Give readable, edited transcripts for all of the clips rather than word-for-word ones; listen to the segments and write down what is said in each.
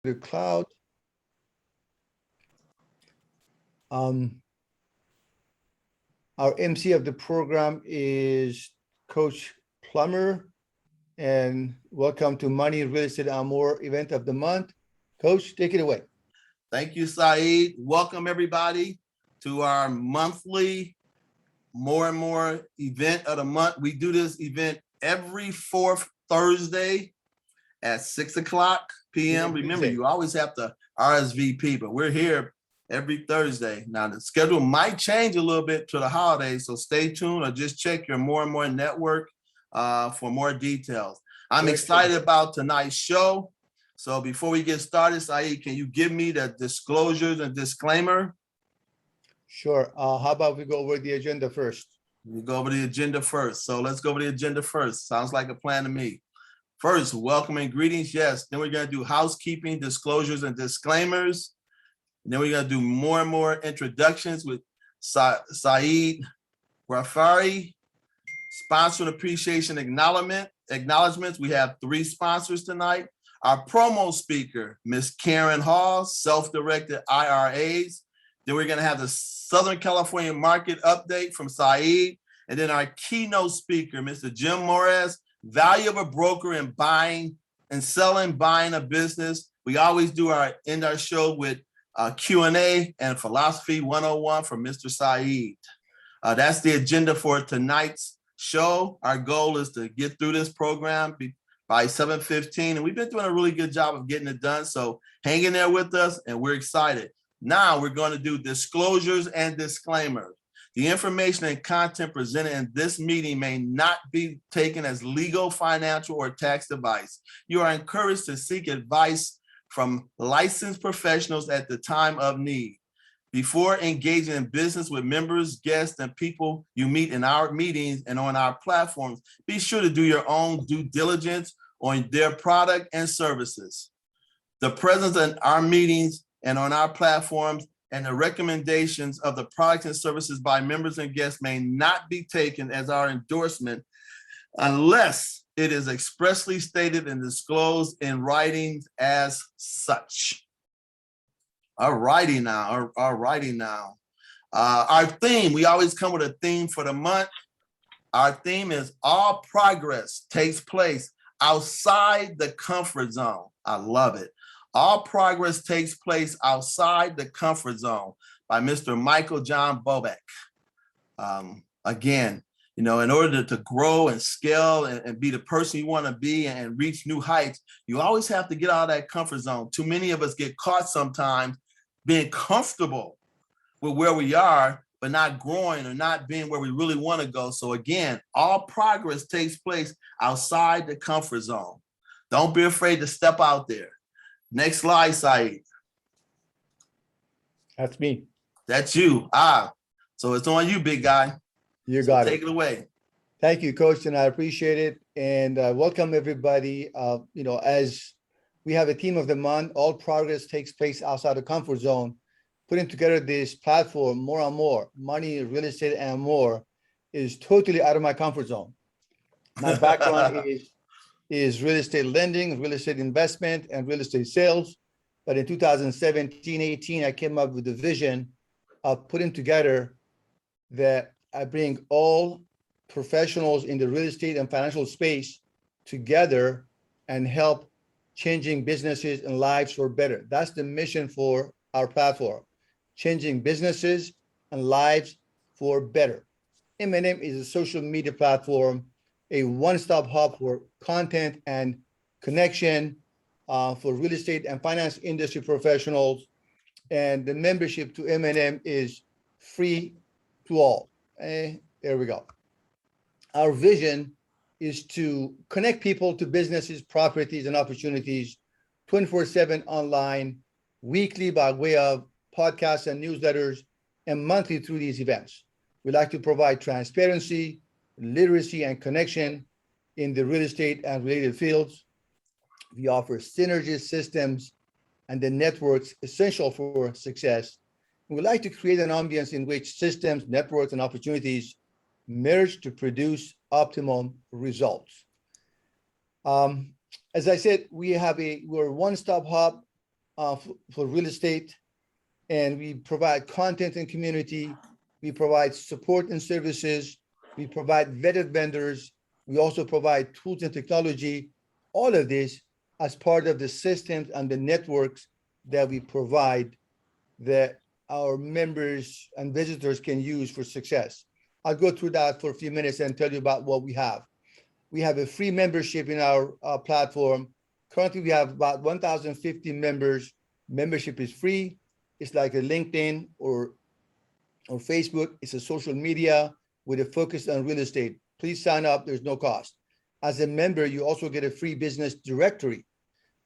the cloud. Our MC of the program is Coach Plummer, and welcome to Money, Real Estate, and More event of the month. Coach, take it away. Thank you, Saeed. Welcome everybody to our monthly More and More event of the month. We do this event every fourth Thursday at 6:00 p.m. Remember, you always have to RSVP, but we're here every Thursday. Now, the schedule might change a little bit to the holidays, so stay tuned or just check your More and More network for more details. I'm excited about tonight's show. So before we get started, Saeed, can you give me the disclosures and disclaimer? Sure. How about we go over the agenda first? We go over the agenda first. So let's go over the agenda first. Sounds like a plan to me. First, welcome and greetings. Yes. Then we're going to do housekeeping, disclosures, and disclaimers. And then we're going to do more and more introductions with Saeed Ghaffari. Sponsor and appreciation acknowledgements. We have 3 sponsors tonight. Our promo speaker, Miss Kaaren Hall, self-directed IRAs. Then we're going to have the Southern California market update from Saeed. And then our keynote speaker, Mr. Jim Moazez, value of a broker in buying a business. We always end our show with Q&A and philosophy 101 from Mr. Saeed. That's the agenda for tonight's show. Our goal is to get through this program by 7:15, and we've been doing a really good job of getting it done. So hang in there with us, and we're excited. Now we're going to do disclosures and disclaimers. The information and content presented in this meeting may not be taken as legal, financial, or tax advice. You are encouraged to seek advice from licensed professionals at the time of need. Before engaging in business with members, guests, and people you meet in our meetings and on our platforms, be sure to do your own due diligence on their product and services. The presence in our meetings and on our platforms and the recommendations of the products and services by members and guests may not be taken as our endorsement unless it is expressly stated and disclosed in writing as such. All righty now. Our theme, we always come with a theme for the month. Our theme is all progress takes place outside the comfort zone. I love it. All progress takes place outside the comfort zone by Mr. Michael John Bobek. Again, in order to grow and scale and be the person you want to be and reach new heights, you always have to get out of that comfort zone. Too many of us get caught sometimes being comfortable with where we are, but not growing or not being where we really want to go. So again, all progress takes place outside the comfort zone. Don't be afraid to step out there. Next slide, Saeed. That's me. That's you. So it's on you, big guy. You got it. Take it away. Thank you, Coach, and I appreciate it. And welcome everybody. As we have a theme of the month, all progress takes place outside the comfort zone. Putting together this platform, More and More, Money, Real Estate, and More, is totally out of my comfort zone. My background is real estate lending, real estate investment, and real estate sales. But in 2017-18, I came up with the vision of putting together that I bring all professionals in the real estate and financial space together and help changing businesses and lives for better. That's the mission for our platform, changing businesses and lives for better. M&M is a social media platform, a one-stop hub for content and connection for real estate and finance industry professionals. And the membership to M&M is free to all. There we go. Our vision is to connect people to businesses, properties, and opportunities 24/7 online, weekly by way of podcasts and newsletters, and monthly through these events. We like to provide transparency, literacy, and connection in the real estate and related fields. We offer synergy systems and the networks essential for success. And we like to create an ambience in which systems, networks, and opportunities merge to produce optimum results. As I said, we're a one-stop hub for real estate, and we provide content and community. We provide support and services. We provide vetted vendors. We also provide tools and technology. All of this as part of the systems and the networks that we provide that our members and visitors can use for success. I'll go through that for a few minutes and tell you about what we have. We have a free membership in our platform. Currently, we have about 1,050 members. Membership is free. It's like a LinkedIn or Facebook. It's a social media with a focus on real estate. Please sign up. There's no cost. As a member, you also get a free business directory.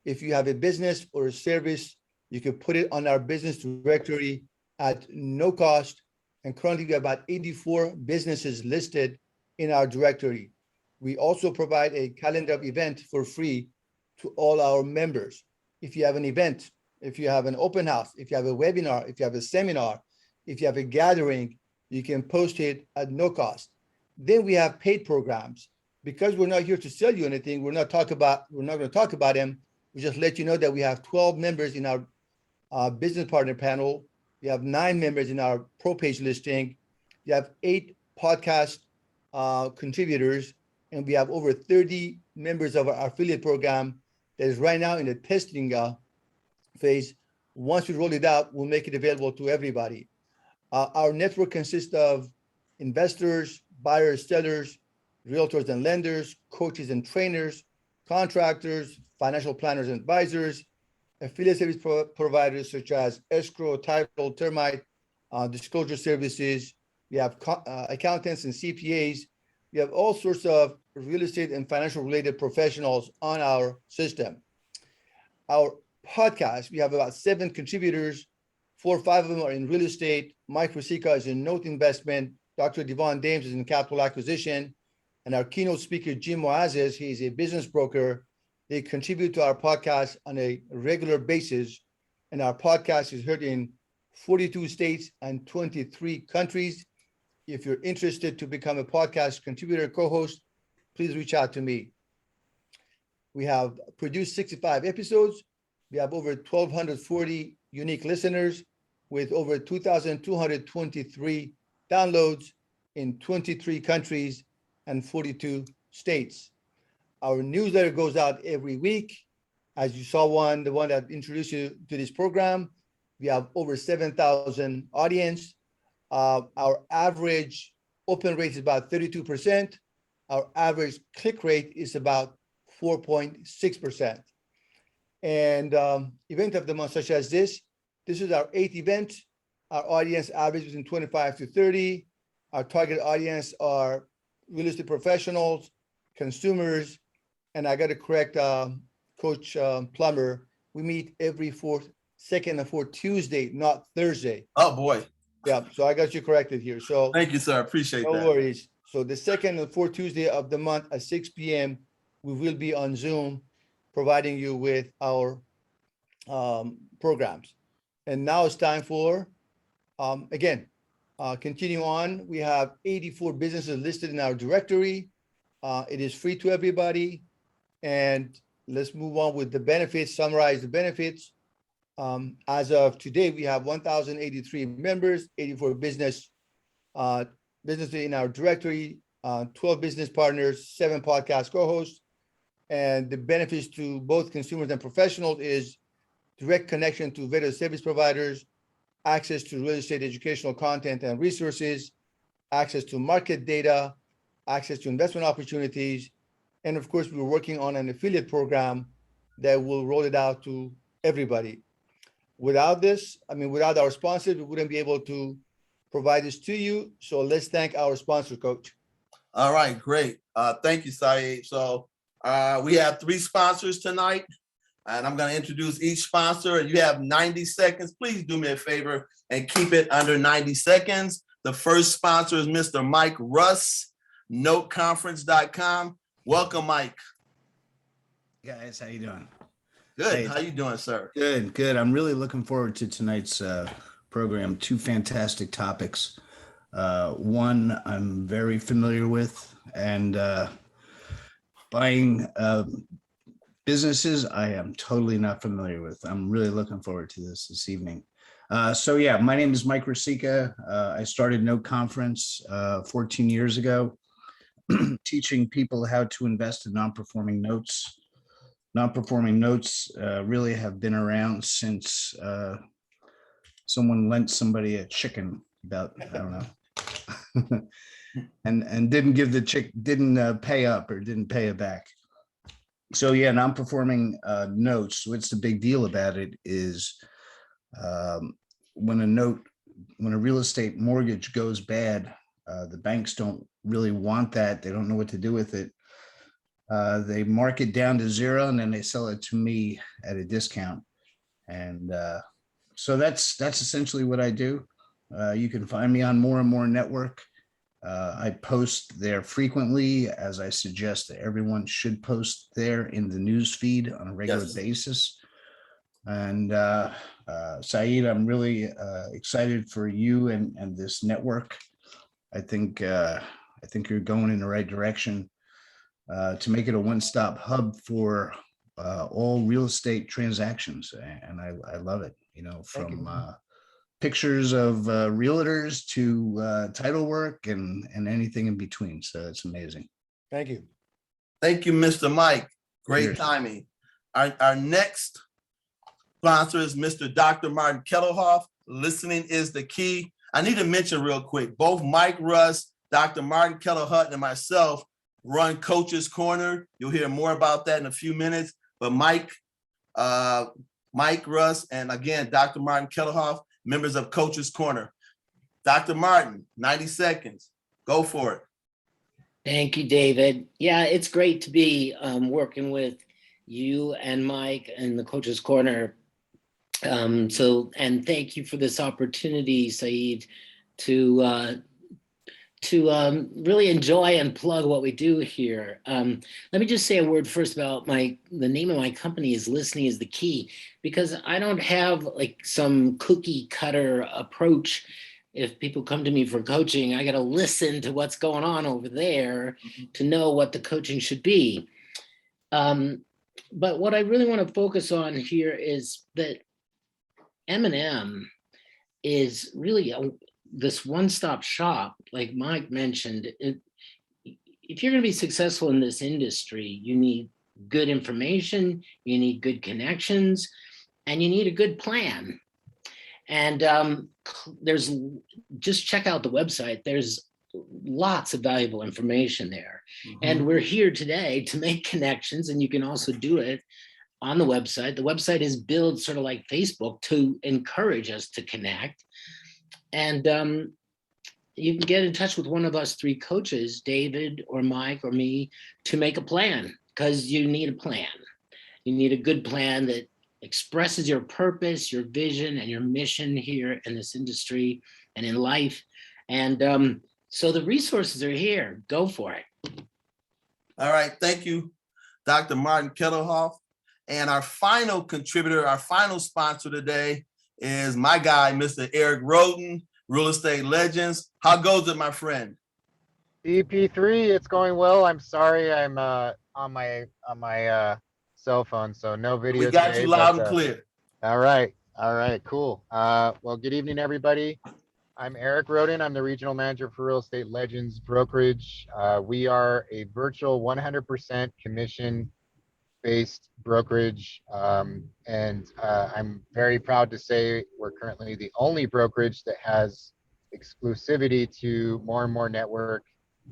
If you have a business or a service, you can put it on our business directory at no cost. And currently, we have about 84 businesses listed in our directory. We also provide a calendar event for free to all our members. If you have an event, if you have an open house, if you have a webinar, if you have a seminar, if you have a gathering, you can post it at no cost. Then we have paid programs. Because we're not here to sell you anything, we're not going to talk about them. We just let you know that we have 12 members in our business partner panel. We have 9 members in our pro page listing. We have 8 podcast contributors, and we have over 30 members of our affiliate program that is right now in the testing phase. Once we roll it out, we'll make it available to everybody. Our network consists of investors, buyers, sellers, realtors and lenders, coaches and trainers, contractors, financial planners and advisors, affiliate service providers such as escrow, title, termite, disclosure services. We have accountants and CPAs. We have all sorts of real estate and financial related professionals on our system. Our podcast, we have about 7 contributors. 4 or 5 of them are in real estate. Mike Rosica is in note investment. Dr. Devon Dames is in capital acquisition. And our keynote speaker, Jim Moazez, he's a business broker. They contribute to our podcast on a regular basis. And our podcast is heard in 42 states and 23 countries. If you're interested to become a podcast contributor, co-host, please reach out to me. We have produced 65 episodes. We have over 1,240 unique listeners with over 2,223 downloads in 23 countries and 42 states. Our newsletter goes out every week. As you saw the one that introduced you to this program, we have over 7,000 audience. Our average open rate is about 32%. Our average click rate is about 4.6%. And event of the month such as this is our 8th event. Our audience average between 25 to 30. Our target audience are real estate professionals, consumers, and I got to correct Coach Plummer. We meet every second and fourth Tuesday, not Thursday. Oh boy. Yeah, so I got you corrected here. So thank you, sir. Appreciate that. No worries. So the second and fourth Tuesday of the month at 6 p.m., we will be on Zoom providing you with our programs. And now it's time for, continue on. We have 84 businesses listed in our directory. It is free to everybody. And let's move on with the benefits, summarize the benefits. As of today, we have 1,083 members, 84 businesses in our directory, 12 business partners, 7 podcast co-hosts. And the benefits to both consumers and professionals is direct connection to vetted service providers, access to real estate educational content and resources, access to market data, access to investment opportunities. And of course, we're working on an affiliate program that will roll it out to everybody. Without our sponsors, we wouldn't be able to provide this to you. So let's thank our sponsor, Coach. All right, great. Thank you, Saeed. So we have 3 sponsors tonight, and I'm going to introduce each sponsor. You have 90 seconds. Please do me a favor and keep it under 90 seconds. The first sponsor is Mr. Mike Russ, noteconference.com. Welcome, Mike. Hey guys, how you doing? Good. Hey. How you doing, sir? Good. I'm really looking forward to tonight's program. 2 fantastic topics. One I'm very familiar with, and buying businesses I am totally not familiar with. I'm really looking forward to this evening. So yeah, my name is Mike Rosica. I started Note Conference 14 years ago, teaching people how to invest in non-performing notes. Non-performing notes really have been around since someone lent somebody a chicken about, I don't know, and didn't give the didn't pay up or didn't pay it back. So yeah, non-performing notes. What's the big deal about it is when a real estate mortgage goes bad, the banks don't really want that. They don't know what to do with it. They mark it down to zero and then they sell it to me at a discount. And so that's essentially what I do. You can find me on More and More Network. I post there frequently, as I suggest that everyone should post there in the news feed on a regular basis. And Saeed, I'm really excited for you and this network. I think you're going in the right direction to make it a one-stop hub for all real estate transactions, and I love it. You know, from pictures of realtors to title work and anything in between. So it's amazing. Thank you. Thank you, Mr. Mike. Great timing. Our next sponsor is Mr. Dr. Martin Kellerhoff. Listening is the key. I need to mention real quick, both Mike Russ, Dr. Martin Kellerhoff, and myself run Coach's Corner. You'll hear more about that in a few minutes. But Mike Russ, and again, Dr. Martin Kellerhoff, members of Coach's Corner. Dr. Martin, 90 seconds. Go for it. Thank you, David. Yeah, it's great to be working with you and Mike and the Coach's Corner. And thank you for this opportunity, Saeed, to really enjoy and plug what we do here. Let me just say a word first about the name of my company is Listening is the Key, because I don't have like some cookie cutter approach. If people come to me for coaching, I got to listen to what's going on over there to know what the coaching should be. But what I really want to focus on here is that M&M is really this one-stop shop, like Mike mentioned. If you're going to be successful in this industry, you need good information, you need good connections, and you need a good plan. And just check out the website. There's lots of valuable information there. And we're here today to make connections, and you can also do it on the website. The website is built sort of like Facebook to encourage us to connect. And you can get in touch with one of us three coaches, David or Mike or me, to make a plan, because you need a plan. You need a good plan that expresses your purpose, your vision, and your mission here in this industry and in life. And so the resources are here. Go for it. All right. Thank you, Dr. Martin Kellerhoff. And our final contributor, our final sponsor today is my guy, Mr. Eric Roden, Real Estate Legends. How goes it, my friend? EP3, it's going well. I'm sorry, I'm on my cell phone, so no video. We got today, you loud but, and clear. All right, cool. Well, good evening, everybody. I'm Eric Roden. I'm the Regional Manager for Real Estate Legends Brokerage. We are a virtual 100% commission-based brokerage, and I'm very proud to say we're currently the only brokerage that has exclusivity to More and More Network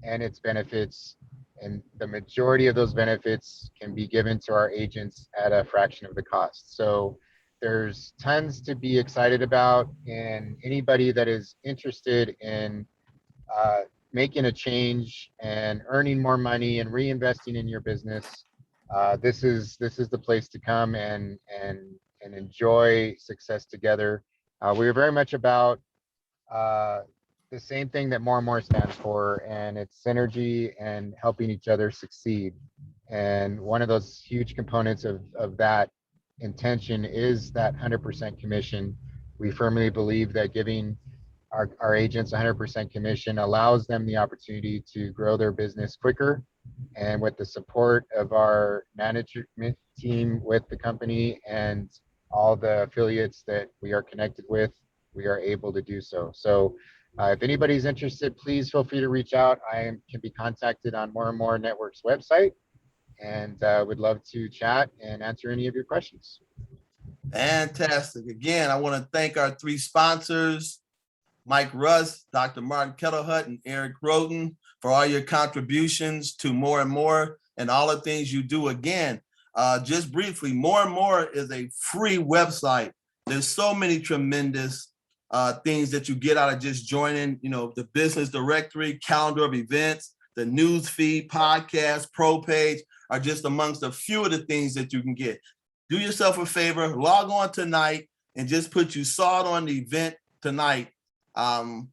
and its benefits, and the majority of those benefits can be given to our agents at a fraction of the cost. So there's tons to be excited about, and anybody that is interested in making a change and earning more money and reinvesting in your business, this is the place to come and enjoy success together. We are very much about the same thing that More and More stands for, and it's synergy and helping each other succeed. And one of those huge components of that intention is that 100% commission. We firmly believe that giving our agents 100% commission allows them the opportunity to grow their business quicker And with the support of our management team with the company and all the affiliates that we are connected with, we are able to do so. So if anybody's interested, please feel free to reach out. Can be contacted on More and More Network's website, and would love to chat and answer any of your questions. Fantastic. Again, I want to thank our three sponsors, Mike Russ, Dr. Martin Kettlehut, and Eric Roden, for all your contributions to More and More and all the things you do. Again, just briefly, More and More is a free website. There's so many tremendous things that you get out of just joining, the business directory, calendar of events, the news feed, podcast, pro page are just amongst a few of the things that you can get. Do yourself a favor, log on tonight and just put you saw it on the event tonight. And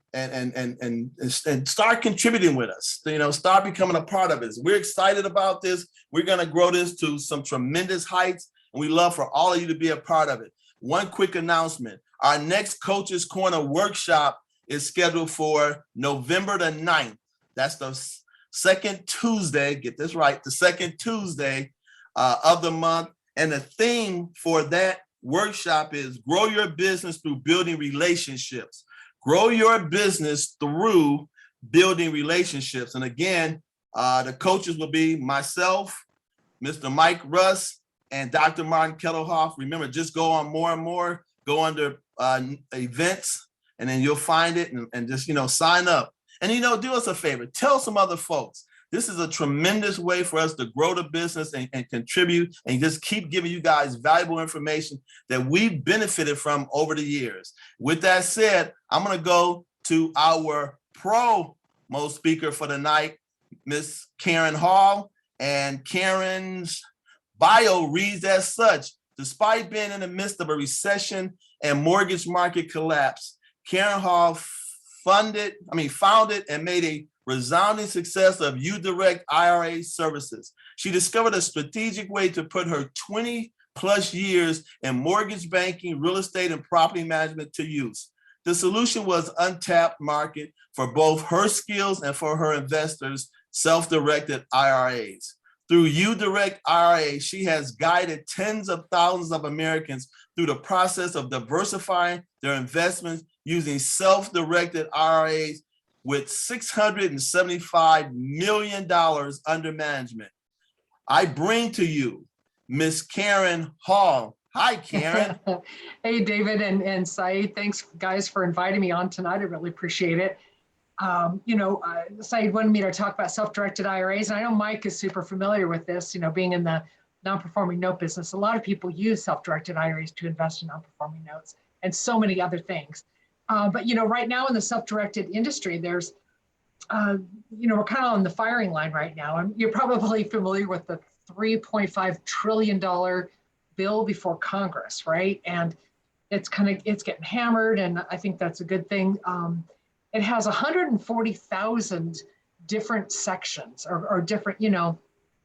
start contributing with us, start becoming a part of it. We're excited about this. We're going to grow this to some tremendous heights, and we love for all of you to be a part of it. One quick announcement. Our next Coach's Corner workshop is scheduled for November the 9th. That's the second Tuesday, get this right, the second Tuesday of the month. And the theme for that workshop is grow your business through building relationships. Grow your business through building relationships. And again, the coaches will be myself, Mr. Mike Russ, and Dr. Martin Kettlehut. Remember, just go on More and More, go under events, and then you'll find it and just, sign up. And, do us a favor, tell some other folks. This is a tremendous way for us to grow the business and contribute and just keep giving you guys valuable information that we've benefited from over the years. With that said, I'm going to go to our promo speaker for the night, Miss Kaaren Hall. And Karen's bio reads as such: despite being in the midst of a recession and mortgage market collapse, Kaaren Hall founded and made a resounding success of UDirect IRA services. She discovered a strategic way to put her 20 plus years in mortgage banking, real estate, and property management to use. The solution was untapped market for both her skills and for her investors, self-directed IRAs. Through UDirect IRA, she has guided tens of thousands of Americans through the process of diversifying their investments using self-directed IRAs with $675 million under management. I bring to you Miss Kaaren Hall. Hi, Kaaren. Hey, David and Saeed. Thanks, guys, for inviting me on tonight. I really appreciate it. Saeed wanted me to talk about self-directed IRAs, and I know Mike is super familiar with this, being in the non-performing note business. A lot of people use self-directed IRAs to invest in non-performing notes and so many other things. But right now in the self-directed industry, there's, we're kind of on the firing line right now. And you're probably familiar with the $3.5 trillion bill before Congress, right? And it's getting hammered, and I think that's a good thing. It has 140,000 different sections or different,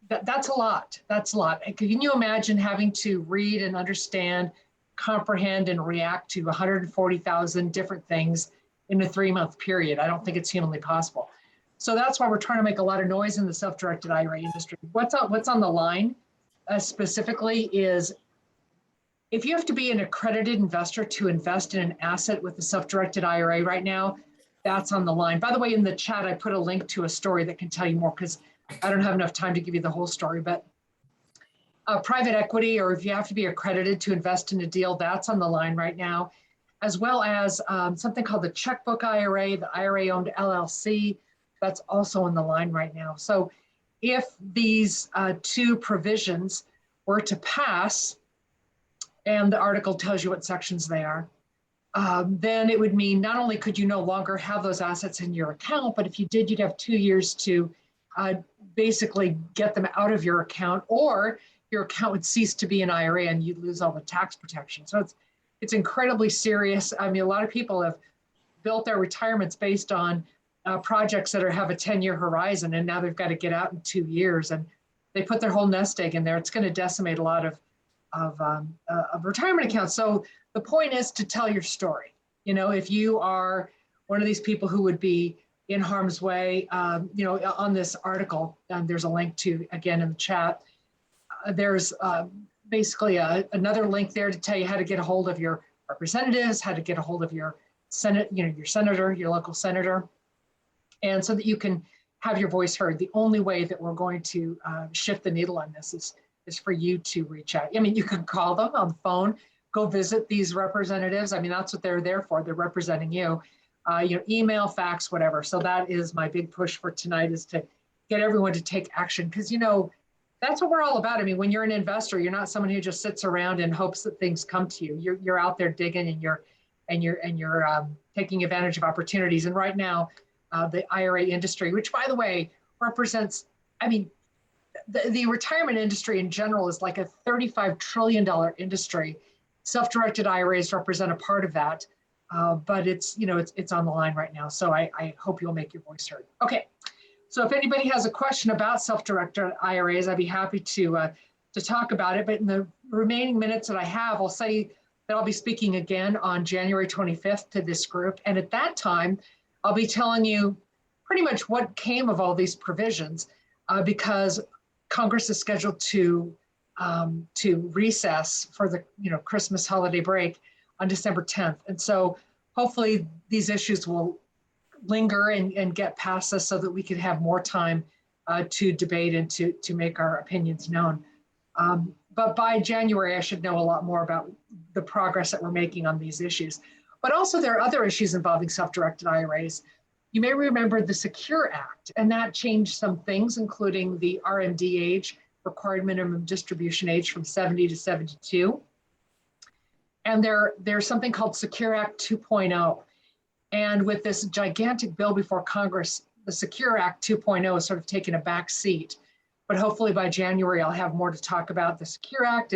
that's a lot. That's a lot. Can you imagine having to read and understand, comprehend and react to 140,000 different things in a 3-month period? I don't think it's humanly possible. So that's why we're trying to make a lot of noise in the self-directed IRA industry. What's on the line specifically is, if you have to be an accredited investor to invest in an asset with a self-directed IRA right now, that's on the line. By the way, in the chat, I put a link to a story that can tell you more, because I don't have enough time to give you the whole story. But private equity, or if you have to be accredited to invest in a deal, that's on the line right now, as well as something called the checkbook IRA, the IRA-owned LLC, that's also on the line right now. So if these two provisions were to pass, and the article tells you what sections they are, then it would mean not only could you no longer have those assets in your account, but if you did, you'd have 2 years to basically get them out of your account, or your account would cease to be an IRA and you'd lose all the tax protection. So it's incredibly serious. I mean, a lot of people have built their retirements based on projects that have a 10-year horizon, and now they've got to get out in 2 years, and they put their whole nest egg in there. It's going to decimate a lot of retirement accounts. So the point is to tell your story. If you are one of these people who would be in harm's way. On this article, there's a link to, again, in the chat. There's basically another link there to tell you how to get a hold of your representatives, how to get a hold of your Senate, your senator, your local senator, and so that you can have your voice heard. The only way that we're going to shift the needle on this is for you to reach out. I mean, you can call them on the phone, go visit these representatives. I mean, that's what they're there for. They're representing you. Email, fax, whatever. So that is my big push for tonight, is to get everyone to take action, because that's what we're all about. I mean, when you're an investor, you're not someone who just sits around and hopes that things come to you. You're out there digging, and you're taking advantage of opportunities. And right now, the IRA industry, which, by the way, represents, I mean, the retirement industry in general is like a $35 trillion industry. Self-directed IRAs represent a part of that, but it's on the line right now. So I hope you'll make your voice heard. Okay, so if anybody has a question about self-directed IRAs, I'd be happy to talk about it. But in the remaining minutes that I have, I'll say that I'll be speaking again on January 25th to this group, and at that time, I'll be telling you pretty much what came of all these provisions, because Congress is scheduled to recess for the Christmas holiday break on December 10th. And so hopefully these issues will linger and get past us so that we can have more time to debate and to make our opinions known. But by January, I should know a lot more about the progress that we're making on these issues. But also there are other issues involving self-directed IRAs. You may remember the Secure Act, and that changed some things, including the RMD age, required minimum distribution age, from 70 to 72. And there's something called Secure Act 2.0. And with this gigantic bill before Congress, the Secure Act 2.0 is sort of taking a back seat. But hopefully by January, I'll have more to talk about the Secure Act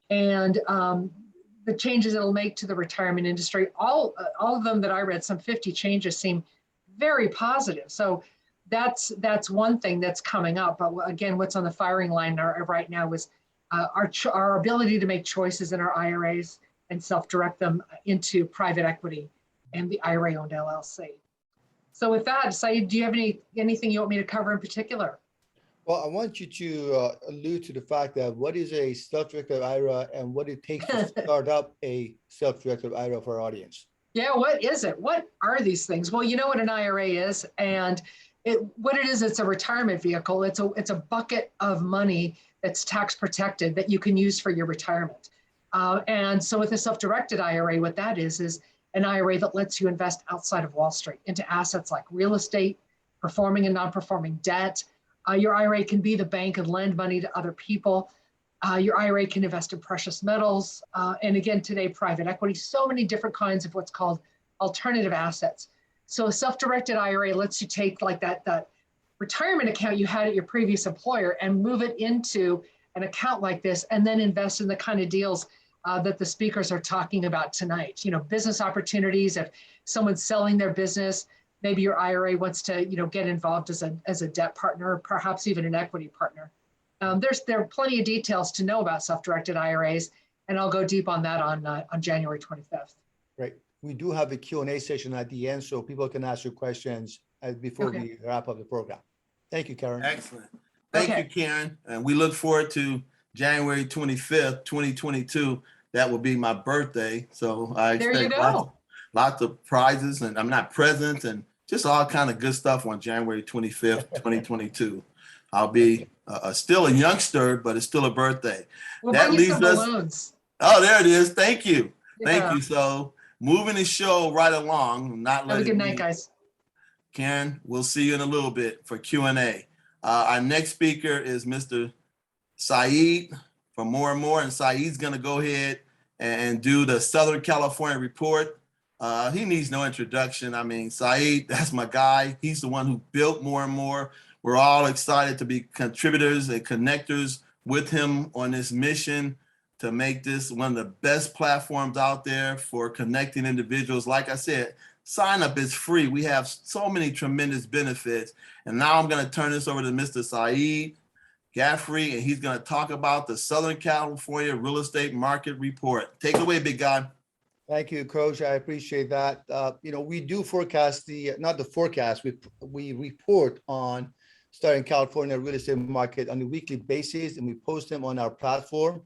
and the changes it'll make to the retirement industry. All of them that I read, some 50 changes, seem very positive. So that's one thing that's coming up. But again, what's on the firing line right now is our ability to make choices in our IRAs and self-direct them into private equity and the IRA-owned LLC. So with that, Saeed, do you have anything you want me to cover in particular? Well, I want you to allude to the fact that what is a self-directed IRA and what it takes to start up a self-directed IRA for our audience. Yeah, what is it? What are these things? Well, you know what an IRA is, and what it is, it's a retirement vehicle. It's a bucket of money that's tax protected that you can use for your retirement. And so with a self-directed IRA, what that is an IRA that lets you invest outside of Wall Street into assets like real estate, performing and non-performing debt. Your IRA can be the bank and lend money to other people. Your IRA can invest in precious metals. And again, today, private equity, so many different kinds of what's called alternative assets. So a self-directed IRA lets you take like that retirement account you had at your previous employer and move it into an account like this, and then invest in the kind of deals that the speakers are talking about tonight. Business opportunities. If someone's selling their business, maybe your IRA wants to, get involved as a debt partner, perhaps even an equity partner. There are plenty of details to know about self-directed IRAs, and I'll go deep on that on January 25th. Right. We do have a Q&A session at the end, so people can ask your questions before we wrap up the program. Thank you, Kaaren. Excellent. Thank you, Kaaren. And we look forward to January 25th, 2022. That will be my birthday. So I expect lots of prizes, and I'm not presents, and just all kind of good stuff on January 25th, 2022. I'll be still a youngster, but it's still a birthday. We'll that leaves some us. balloons. Oh, there it is. Thank you. Thank you. So moving the show right along. Not Have a good night, guys. Kaaren, we'll see you in a little bit for Q&A. Our next speaker is Mr. Saeed from More and More, and Saeed's going to go ahead and do the Southern California report. He needs no introduction. I mean, Saeed, that's my guy. He's the one who built More and More. We're all excited to be contributors and connectors with him on this mission to make this one of the best platforms out there for connecting individuals. Like I said, sign up is free. We have so many tremendous benefits. And now I'm going to turn this over to Mr. Saeed Ghaffari, and he's going to talk about the Southern California Real Estate Market Report. Take it away, big guy. Thank you, Coach. I appreciate that. We do forecast not the forecast, we report on Southern California real estate market on a weekly basis, and we post them on our platform.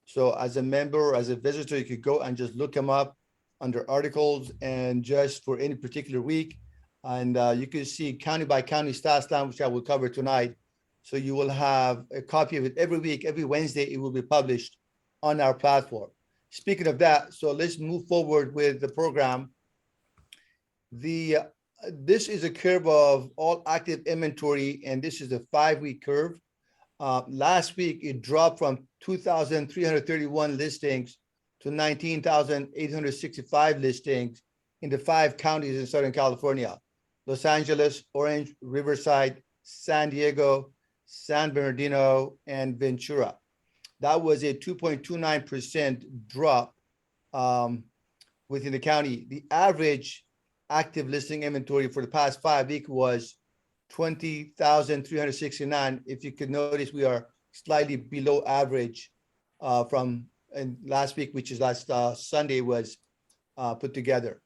So as a member, as a visitor, you could go and just look them up under articles and just for any particular week. And you can see county by county stats down, which I will cover tonight. So you will have a copy of it every week. Every Wednesday, it will be published on our platform. Speaking of that, so let's move forward with the program. This is a curve of all active inventory, and this is a 5-week curve. Last week, it dropped from 2,331 listings to 19,865 listings in the 5 counties in Southern California: Los Angeles, Orange, Riverside, San Diego, San Bernardino, and Ventura. That was a 2.29% drop within the county. The average active listing inventory for the past 5 weeks was 20,369. If you could notice, we are slightly below average from last week, which is last Sunday was put together.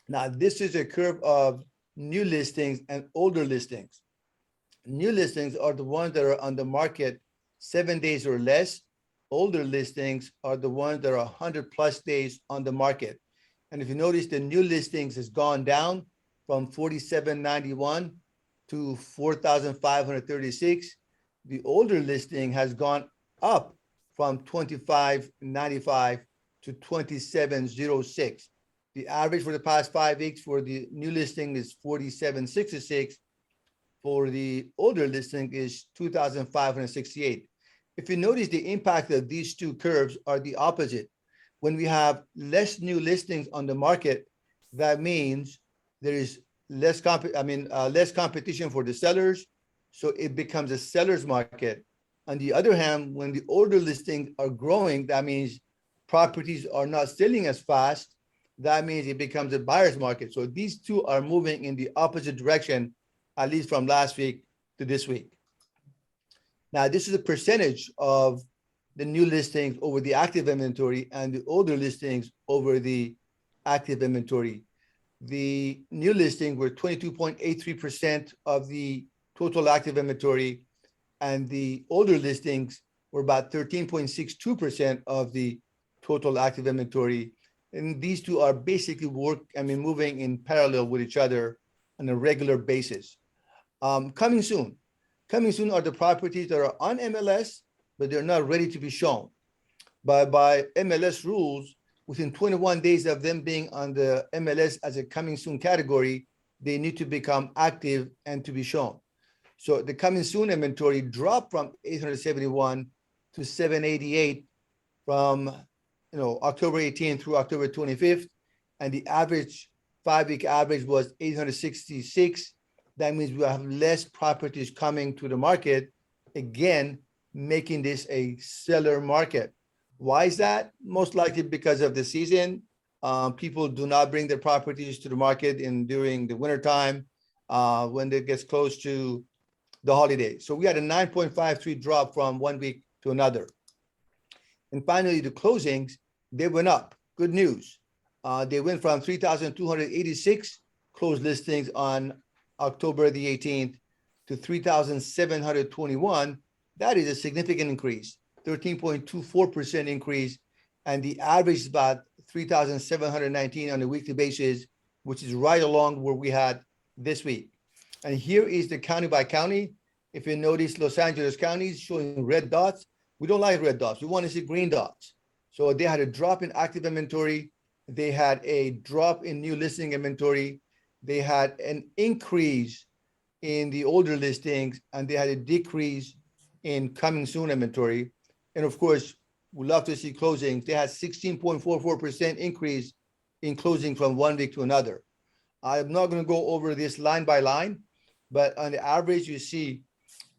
Now, this is a curve of new listings and older listings. New listings are the ones that are on the market 7 days or less. Older listings are the ones that are 100+ days on the market. And if you notice, the new listings has gone down from 4,791 to 4,536. The older listing has gone up from 2,595 to 2,706. The average for the past 5 weeks for the new listing is 4,766. For the older listing is 2,568. If you notice, the impact of these two curves are the opposite. When we have less new listings on the market, that means there is less competition for the sellers, so it becomes a seller's market. On the other hand, when the older listings are growing, that means properties are not selling as fast. That means it becomes a buyer's market. So these two are moving in the opposite direction, at least from last week to this week. Now, this is a percentage of the new listings over the active inventory and the older listings over the active inventory. The new listings were 22.83% of the total active inventory, and the older listings were about 13.62% of the total active inventory. And these two are basically moving in parallel with each other on a regular basis. Coming soon are the properties that are on MLS, but they're not ready to be shown. But by MLS rules, within 21 days of them being on the MLS as a coming soon category, they need to become active and to be shown. So the coming soon inventory dropped from 871 to 788 from October 18th through October 25th, and the average 5-week average was 866. That means we have less properties coming to the market, again, making this a seller market. Why is that? Most likely because of the season. People do not bring their properties to the market during the wintertime when it gets close to the holidays. So we had a 9.53 drop from 1 week to another. And finally, the closings, they went up. Good news. They went from 3,286 closed listings on October the 18th to 3,721. That is a significant increase, 13.24% increase. And the average is about 3,719 on a weekly basis, which is right along where we had this week. And here is the county by county. If you notice, Los Angeles County is showing red dots. We don't like red dots. We want to see green dots. So they had a drop in active inventory. They had a drop in new listing inventory. They had an increase in the older listings, and they had a decrease in coming soon inventory. And of course, we love to see closings. They had 16.44% increase in closing from 1 week to another. I'm not going to go over this line by line, but on the average, you see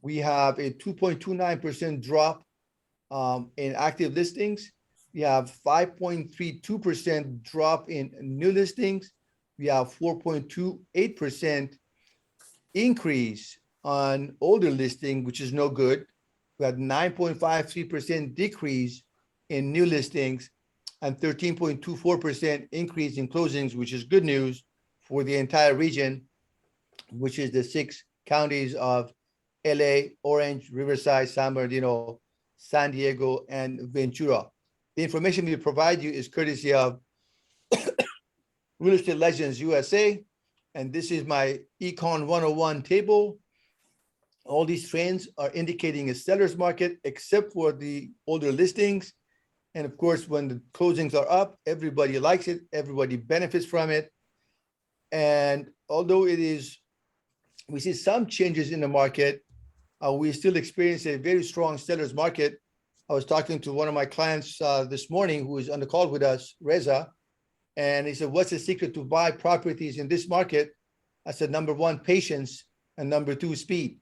we have a 2.29% drop in active listings. We have 5.32% drop in new listings. We have 4.28% increase on older listing, which is no good. We had 9.53% decrease in new listings, and 13.24% increase in closings, which is good news for the entire region, which is the 6 counties of LA, Orange, Riverside, San Bernardino, San Diego, and Ventura. The information we provide you is courtesy of Real Estate Legends USA, and this is my Econ 101 table. All these trends are indicating a seller's market, except for the older listings. And of course, when the closings are up, everybody likes it, everybody benefits from it. And although we see some changes in the market, we still experience a very strong seller's market. I was talking to one of my clients this morning who is on the call with us, Reza, and he said, what's the secret to buy properties in this market? I said, number 1, patience, and number 2, speed.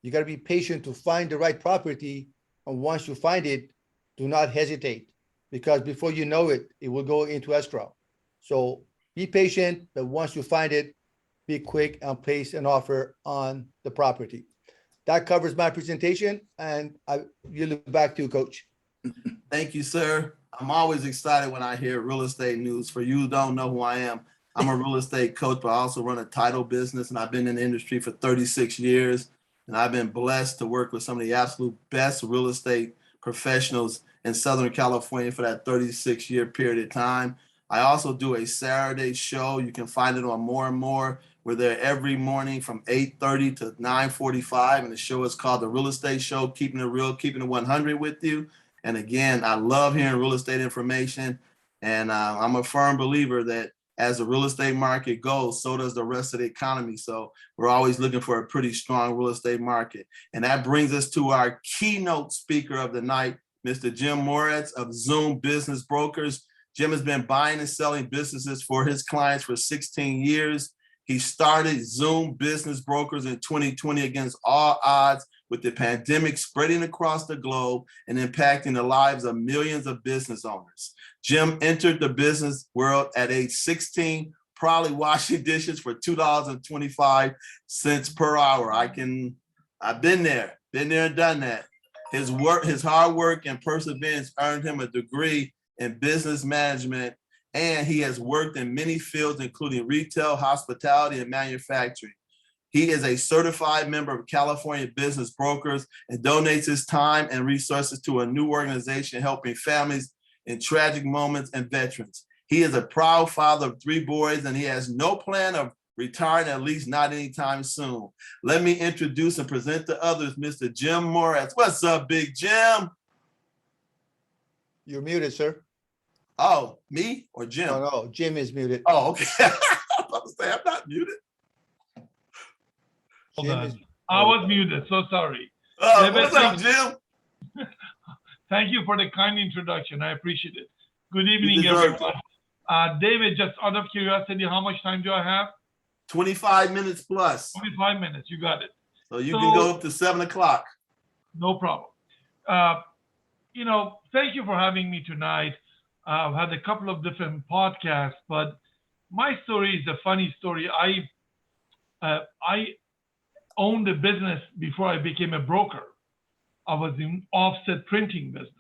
You got to be patient to find the right property. And once you find it, do not hesitate, because before you know it, it will go into escrow. So be patient, but once you find it, be quick and place an offer on the property. That covers my presentation, and I yield it back to you, Coach. Thank you, sir. I'm always excited when I hear real estate news. For you who don't know who I am, I'm a real estate coach, but I also run a title business, and I've been in the industry for 36 years. And I've been blessed to work with some of the absolute best real estate professionals in Southern California for that 36-year period of time. I also do a Saturday show. You can find it on More and More. We're there every morning from 8:30 to 9:45, and the show is called The Real Estate Show, Keeping It Real, Keeping It 100 with you. And again, I love hearing real estate information, and I'm a firm believer that as the real estate market goes, so does the rest of the economy. So we're always looking for a pretty strong real estate market. And that brings us to our keynote speaker of the night, Mr. Jim Moretz of Zoom Business Brokers. Jim has been buying and selling businesses for his clients for 16 years. He started Zoom Business Brokers in 2020 against all odds, with the pandemic spreading across the globe and impacting the lives of millions of business owners. Jim entered the business world at age 16, probably washing dishes for $2.25 per hour. I've been there and done that. His hard work and perseverance earned him a degree in business management, and he has worked in many fields, including retail, hospitality, and manufacturing. He is a certified member of California Business Brokers and donates his time and resources to a new organization helping families in tragic moments and veterans. He is a proud father of 3 boys, and he has no plan of retiring, at least not anytime soon. Let me introduce and present to others Mr. Jim Moretz. What's up, Big Jim? You're muted, sir. Oh, me or Jim? No, Jim is muted. Oh, okay. I'm about to say, I'm not muted. Hold on. I was muted, so sorry. What's up, Jim? Thank you for the kind introduction. I appreciate it. Good evening, everyone. David, just out of curiosity, how much time do I have? 25 minutes plus. 25 minutes, you got it. So you can go up to 7 o'clock. No problem. Thank you for having me tonight. I've had a couple of different podcasts, but my story is a funny story. I owned a business before I became a broker. I was in offset printing business.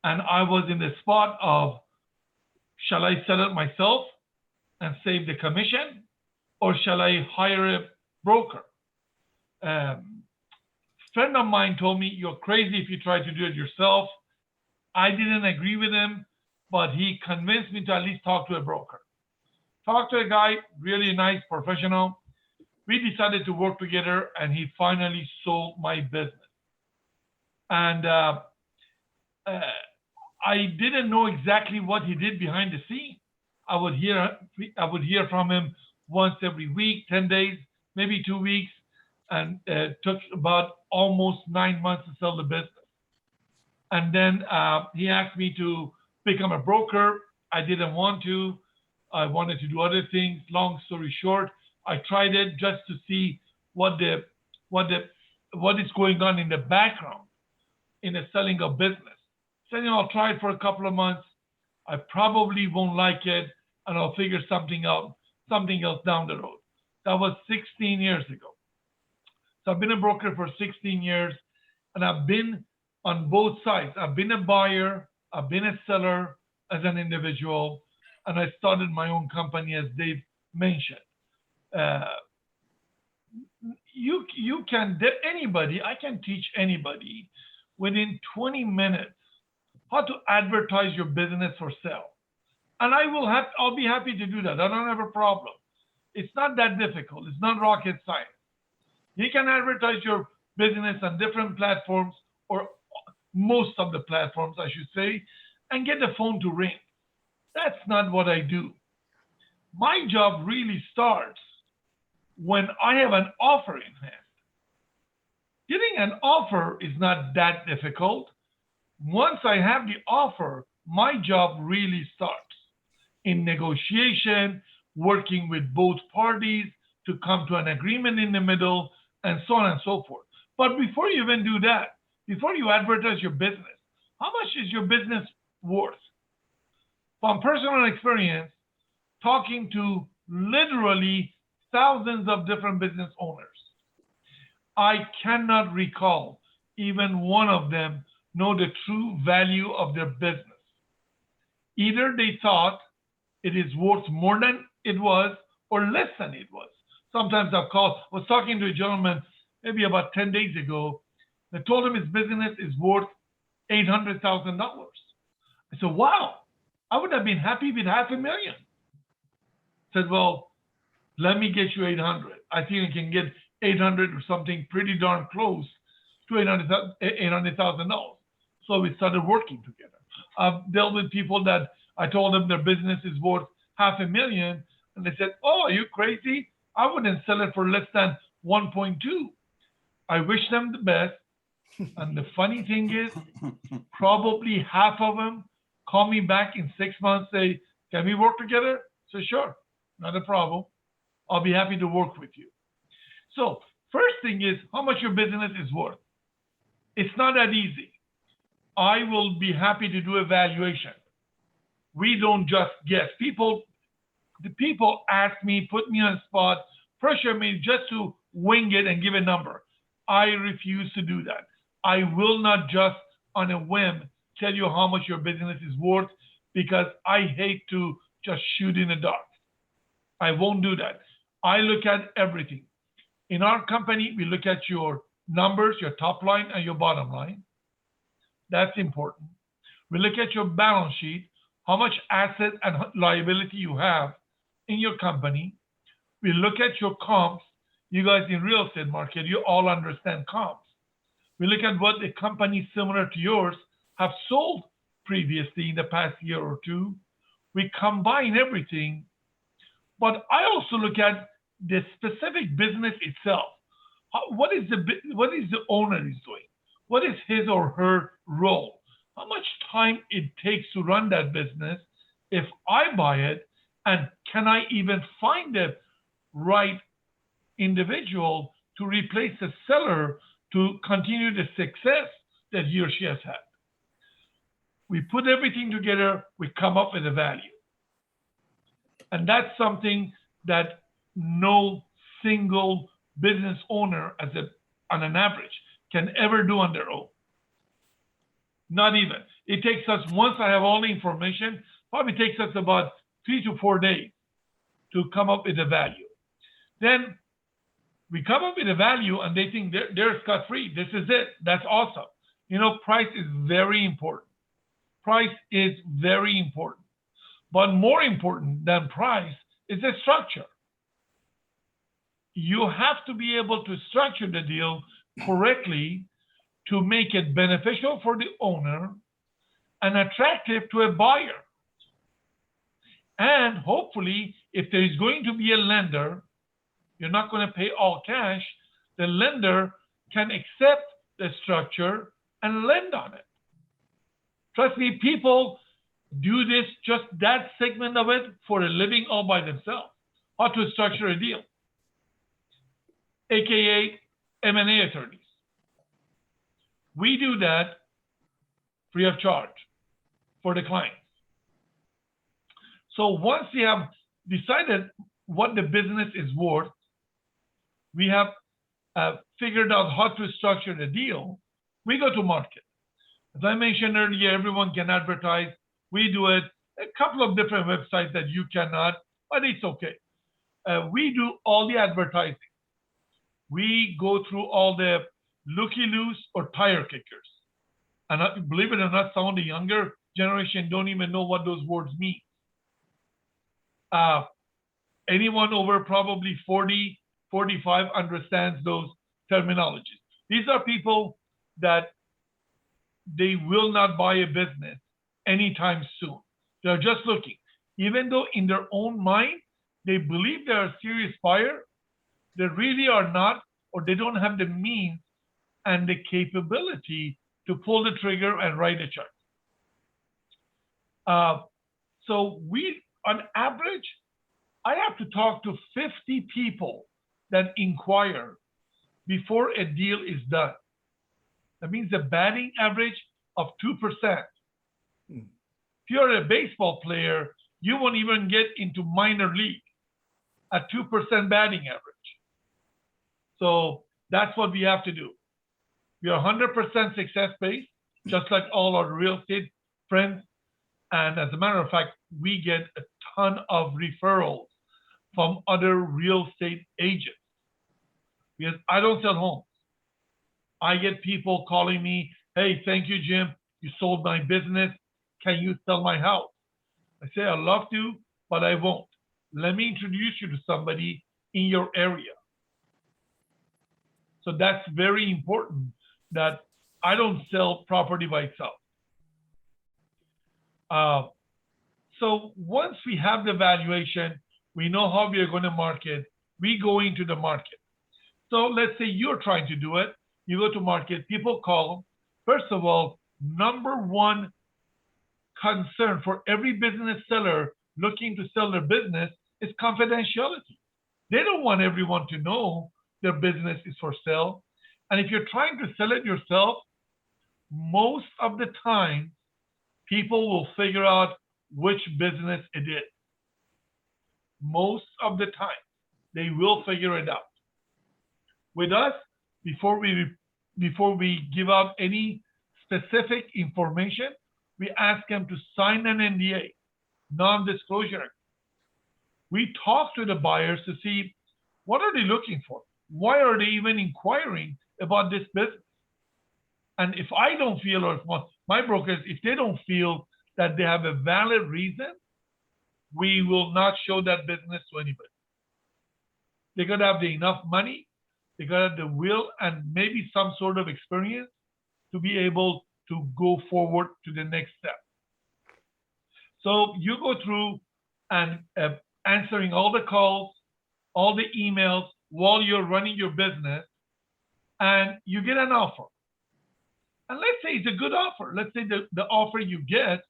And I was in the spot of, shall I sell it myself and save the commission, or shall I hire a broker? Friend of mine told me, you're crazy if you try to do it yourself. I didn't agree with him, but he convinced me to at least talk to a broker. Talked to a guy, really nice, professional. We decided to work together, and he finally sold my business. And I didn't know exactly what he did behind the scene. I would hear from him once every week, 10 days, maybe 2 weeks, and it took about almost 9 months to sell the business. And then he asked me to become a broker. I didn't want to. I wanted to do other things. Long story short, I tried it just to see what is going on in the background in the selling of business. So, I'll try it for a couple of months. I probably won't like it, and I'll figure something else down the road. That was 16 years ago. So I've been a broker for 16 years, and I've been on both sides. I've been a buyer, I've been a seller, as an individual, and I started my own company, as Dave mentioned. You can, anybody, I can teach anybody within 20 minutes how to advertise your business for sale. And I'll be happy to do that. I don't have a problem. It's not that difficult. It's not rocket science. You can advertise your business on different platforms, or most of the platforms, I should say, and get the phone to ring. That's not what I do. My job really starts when I have an offer in hand. Getting an offer is not that difficult. Once I have the offer, my job really starts in negotiation, working with both parties to come to an agreement in the middle, and so on and so forth. But before you even do that, before you advertise your business, how much is your business worth? From personal experience, talking to literally thousands of different business owners, I cannot recall even one of them know the true value of their business. Either they thought it is worth more than it was or less than it was. Sometimes I was talking to a gentleman maybe about 10 days ago. I told him his business is worth $800,000. I said, wow, I would have been happy with $500,000. I said, well, let me get you 800. I think I can get 800 or something pretty darn close to $800,000. So we started working together. I've dealt with people that I told them their business is worth $500,000, and they said, oh, are you crazy? I wouldn't sell it for less than 1.2. I wish them the best. And the funny thing is, probably half of them call me back in 6 months, say, can we work together? So sure, not a problem. I'll be happy to work with you. So first thing is how much your business is worth. It's not that easy. I will be happy to do evaluation. We don't just guess. The people ask me, put me on the spot, pressure me just to wing it and give a number. I refuse to do that. I will not just on a whim tell you how much your business is worth, because I hate to just shoot in the dark. I won't do that. I look at everything. In our company, we look at your numbers, your top line and your bottom line. That's important. We look at your balance sheet, how much asset and liability you have in your company. We look at your comps. You guys in real estate market, you all understand comps. We look at what the companies similar to yours have sold previously in the past year or two. We combine everything, but I also look at the specific business itself. What is the owner is doing? What is his or her role? How much time it takes to run that business if I buy it, and can I even find the right individual to replace the seller to continue the success that he or she has had? We put everything together, we come up with a value. And that's something that no single business owner on an average can ever do on their own. Not even. It takes us, once I have all the information, probably takes us about 3 to 4 days to come up with a value. Then we come up with a value and they think they're scot-free. This is it. That's awesome. You know, price is very important. Price is very important. But more important than price is the structure. You have to be able to structure the deal correctly to make it beneficial for the owner and attractive to a buyer. And hopefully, if there is going to be a lender, you're not going to pay all cash, the lender can accept the structure and lend on it. Trust me, people do this, just that segment of it, for a living all by themselves, how to structure a deal, AKA M&A attorneys. We do that free of charge for the clients. So once we have decided what the business is worth, we have figured out how to structure the deal, we go to market. As I mentioned earlier, everyone can advertise. We do it a couple of different websites that you cannot, but it's okay. We do all the advertising. We go through all the looky-loos or tire kickers. And believe it or not, some of the younger generation don't even know what those words mean. Anyone over probably 40, 45 understands those terminologies. These are people that they will not buy a business anytime soon. They're just looking. Even though in their own mind, they believe they're a serious buyer, they really are not, or they don't have the means and the capability to pull the trigger and write a check. So we, on average, I have to talk to 50 people that inquire before a deal is done. That means a batting average of 2%. If you're a baseball player, you won't even get into minor league at 2% batting average. So that's what we have to do. We are 100% success-based, just like all our real estate friends. And as a matter of fact, we get a ton of referrals from other real estate agents. Because I don't sell homes. I get people calling me, hey, thank you, Jim. You sold my business. Can you sell my house? I say, I'd love to, but I won't. Let me introduce you to somebody in your area. So that's very important, that I don't sell property by itself. So once we have the valuation, we know how we are going to market, we go into the market. So let's say you're trying to do it, you go to market, people call. First of all, number one concern for every business seller looking to sell their business is confidentiality. They don't want everyone to know their business is for sale. And if you're trying to sell it yourself, most of the time, people will figure out which business it is. Most of the time, they will figure it out. With us, before we give out any specific information, we ask them to sign an NDA, non-disclosure. We talk to the buyers to see what are they looking for? Why are they even inquiring about this business? And if I don't feel, or if my brokers, if they don't feel that they have a valid reason, we will not show that business to anybody. They got to have enough money, they got to have the will and maybe some sort of experience to be able to go forward to the next step. So you go through and answering all the calls, all the emails while you're running your business, and you get an offer. And let's say it's a good offer. Let's say the offer you get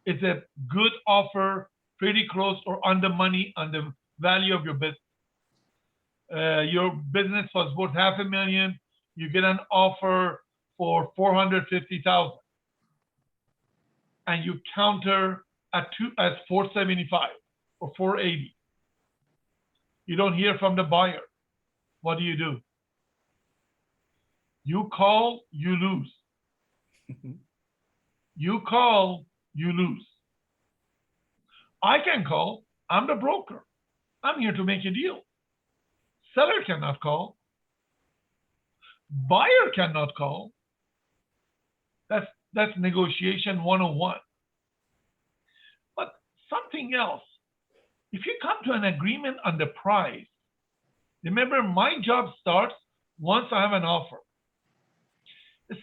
is a good offer, pretty close or on the money on the value of your business. Your business was worth $500,000. You get an offer for $450,000, and you counter at $475 or $480. You don't hear from the buyer. What do? You call, you lose. You call, you lose. I can call. I'm the broker. I'm here to make a deal. Seller cannot call. Buyer cannot call. That's negotiation 101. But something else. If you come to an agreement on the price, remember my job starts once I have an offer.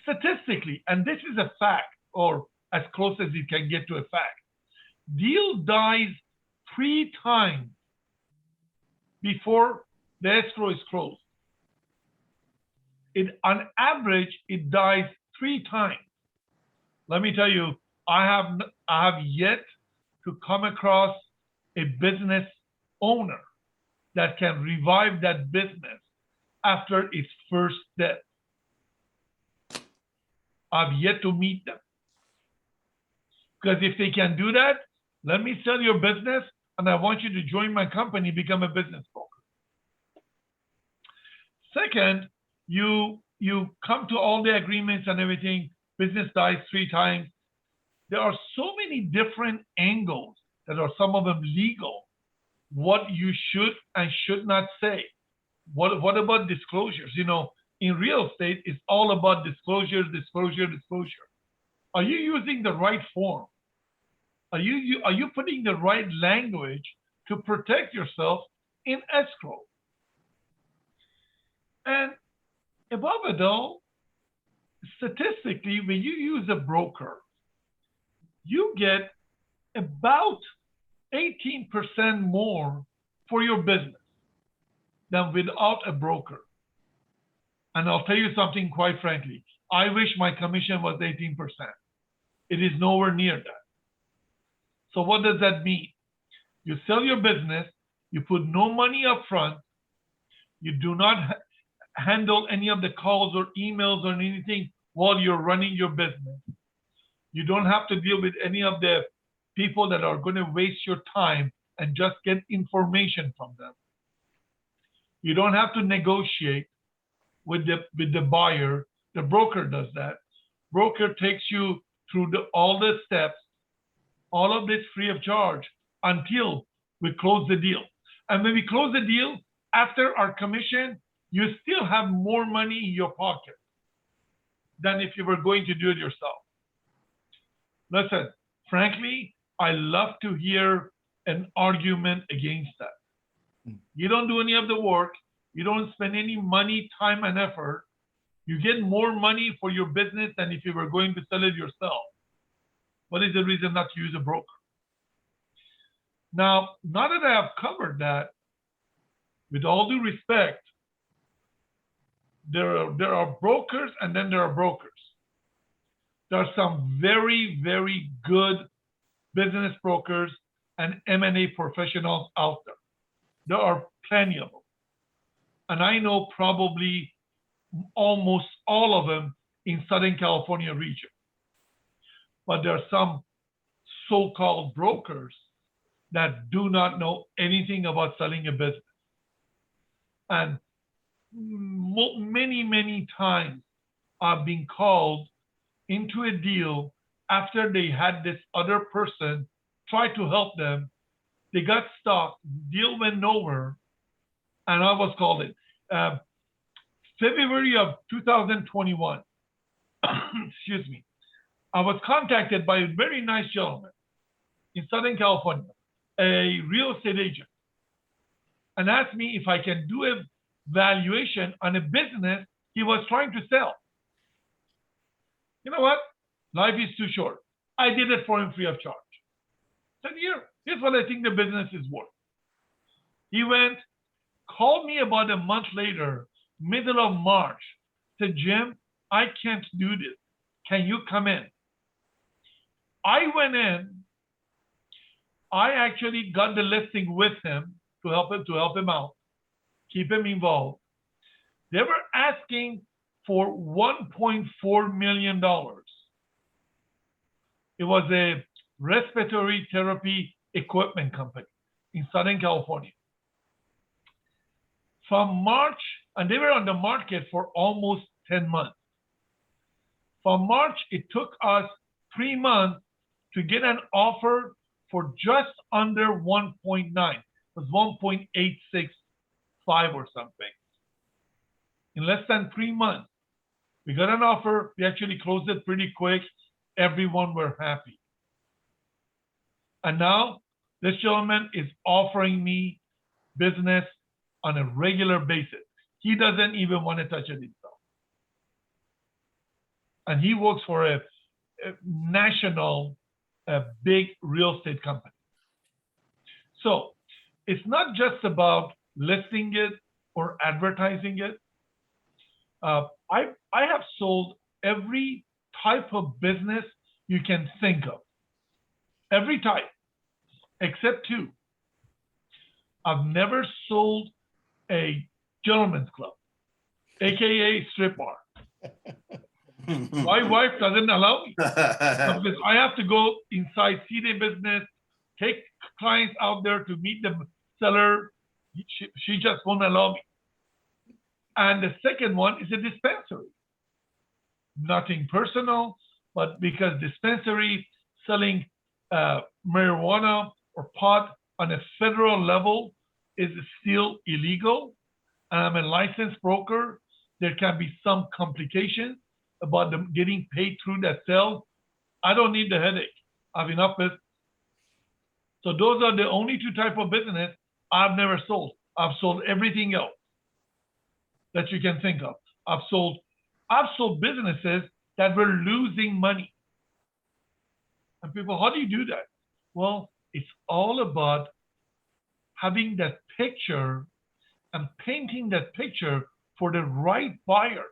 Statistically, and this is a fact, or as close as you can get to a fact, deal dies 3 times before the escrow is closed. On average, it dies 3 times. Let me tell you, I have yet to come across a business owner that can revive that business after its first death. I've yet to meet them. Because if they can do that, let me sell your business and I want you to join my company, become a business broker. Second, you come to all the agreements and everything, business dies 3 times. there are so many different angles that are some of them legal, what you should and should not say. What about disclosures? You know, in real estate, it's all about disclosure, disclosure, disclosure. Are you using the right form? Are you putting the right language to protect yourself in escrow? And above it all, statistically, when you use a broker, you get about 18% more for your business than without a broker. And I'll tell you something quite frankly, I wish my commission was 18%. It is nowhere near that. So what does that mean? You sell your business, you put no money up front, you do not handle any of the calls or emails or anything while you're running your business. You don't have to deal with any of the people that are going to waste your time and just get information from them. You don't have to negotiate with the buyer. The broker does that. Broker takes you through all the steps, all of this free of charge until we close the deal. And when we close the deal, after our commission, you still have more money in your pocket than if you were going to do it yourself. Listen, frankly, I love to hear an argument against that. You don't do any of the work. You don't spend any money, time, and effort. You get more money for your business than if you were going to sell it yourself. What is the reason not to use a broker? Now that I have covered that, with all due respect, there are brokers and then there are brokers. There are some very, very good business brokers and M&A professionals out there. There are plenty of them. And I know probably almost all of them in Southern California region. But there are some so-called brokers that do not know anything about selling a business. And many, many times I've been called into a deal after they had this other person try to help them. They got stuck, deal went nowhere, and I was called in. February of 2021, excuse me, I was contacted by a very nice gentleman in Southern California, a real estate agent, and asked me if I can do a valuation on a business he was trying to sell. You know what? Life is too short. I did it for him free of charge. I said, here's what I think the business is worth. He went, called me about a month later, middle of March, said, Jim, I can't do this. Can you come in? I went in. I actually got the listing with him to help him out, keep him involved. They were asking for $1.4 million. It was a respiratory therapy equipment company in Southern California. From March, and they were on the market for almost 10 months. From March, it took us 3 months to get an offer for just under 1.9. It was 1.865 or something. In less than 3 months, we got an offer. We actually closed it pretty quick. Everyone were happy. And now this gentleman is offering me business on a regular basis. He doesn't even want to touch it himself. And he works for a national, big real estate company. So it's not just about listing it or advertising it. I have sold every type of business you can think of. Every type, except 2. I've never sold a gentleman's club, AKA strip bar. My wife doesn't allow me because I have to go inside, see the business, take clients out there to meet the seller. She just won't allow me. And the second one is a dispensary. Nothing personal, but because dispensary, selling marijuana or pot on a federal level is still illegal. And I'm a licensed broker. There can be some complications about them getting paid through that sale. I don't need the headache. I have enough business. So those are the only two types of business I've never sold. I've sold everything else that you can think of. I've sold businesses that were losing money. And people, how do you do that? Well, it's all about having that picture and painting that picture for the right buyer.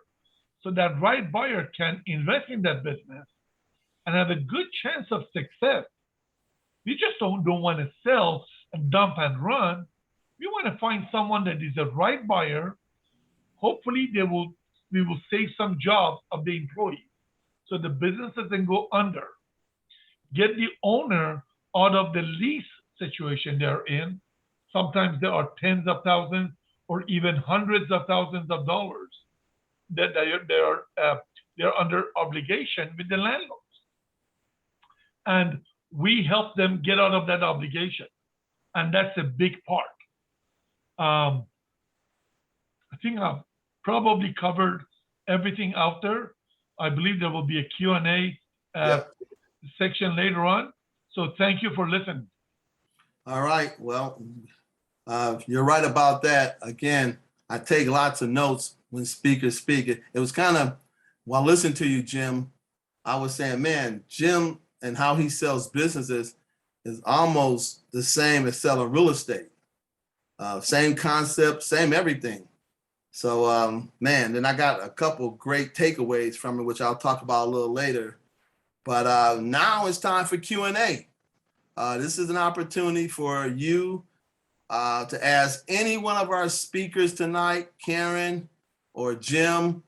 So that right buyer can invest in that business and have a good chance of success. We just don't want to sell and dump and run. We want to find someone that is the right buyer. Hopefully we will save some jobs of the employees so the business doesn't go under. Get the owner out of the lease situation they're in. Sometimes there are tens of thousands or even hundreds of thousands of dollars that they're under obligation with the landlords. And we help them get out of that obligation. And that's a big part. I think I've probably covered everything out there. I believe there will be a Q&A section later on. So thank you for listening. All right. Well, you're right about that. Again, I take lots of notes when speakers speak. It was kind of, while listening to you, Jim, I was saying, man, Jim and how he sells businesses is almost the same as selling real estate. Same concept, same everything. So, man, then I got a couple great takeaways from it, which I'll talk about a little later. But now it's time for Q&A. This is an opportunity for you to ask any one of our speakers tonight, Kaaren or Jim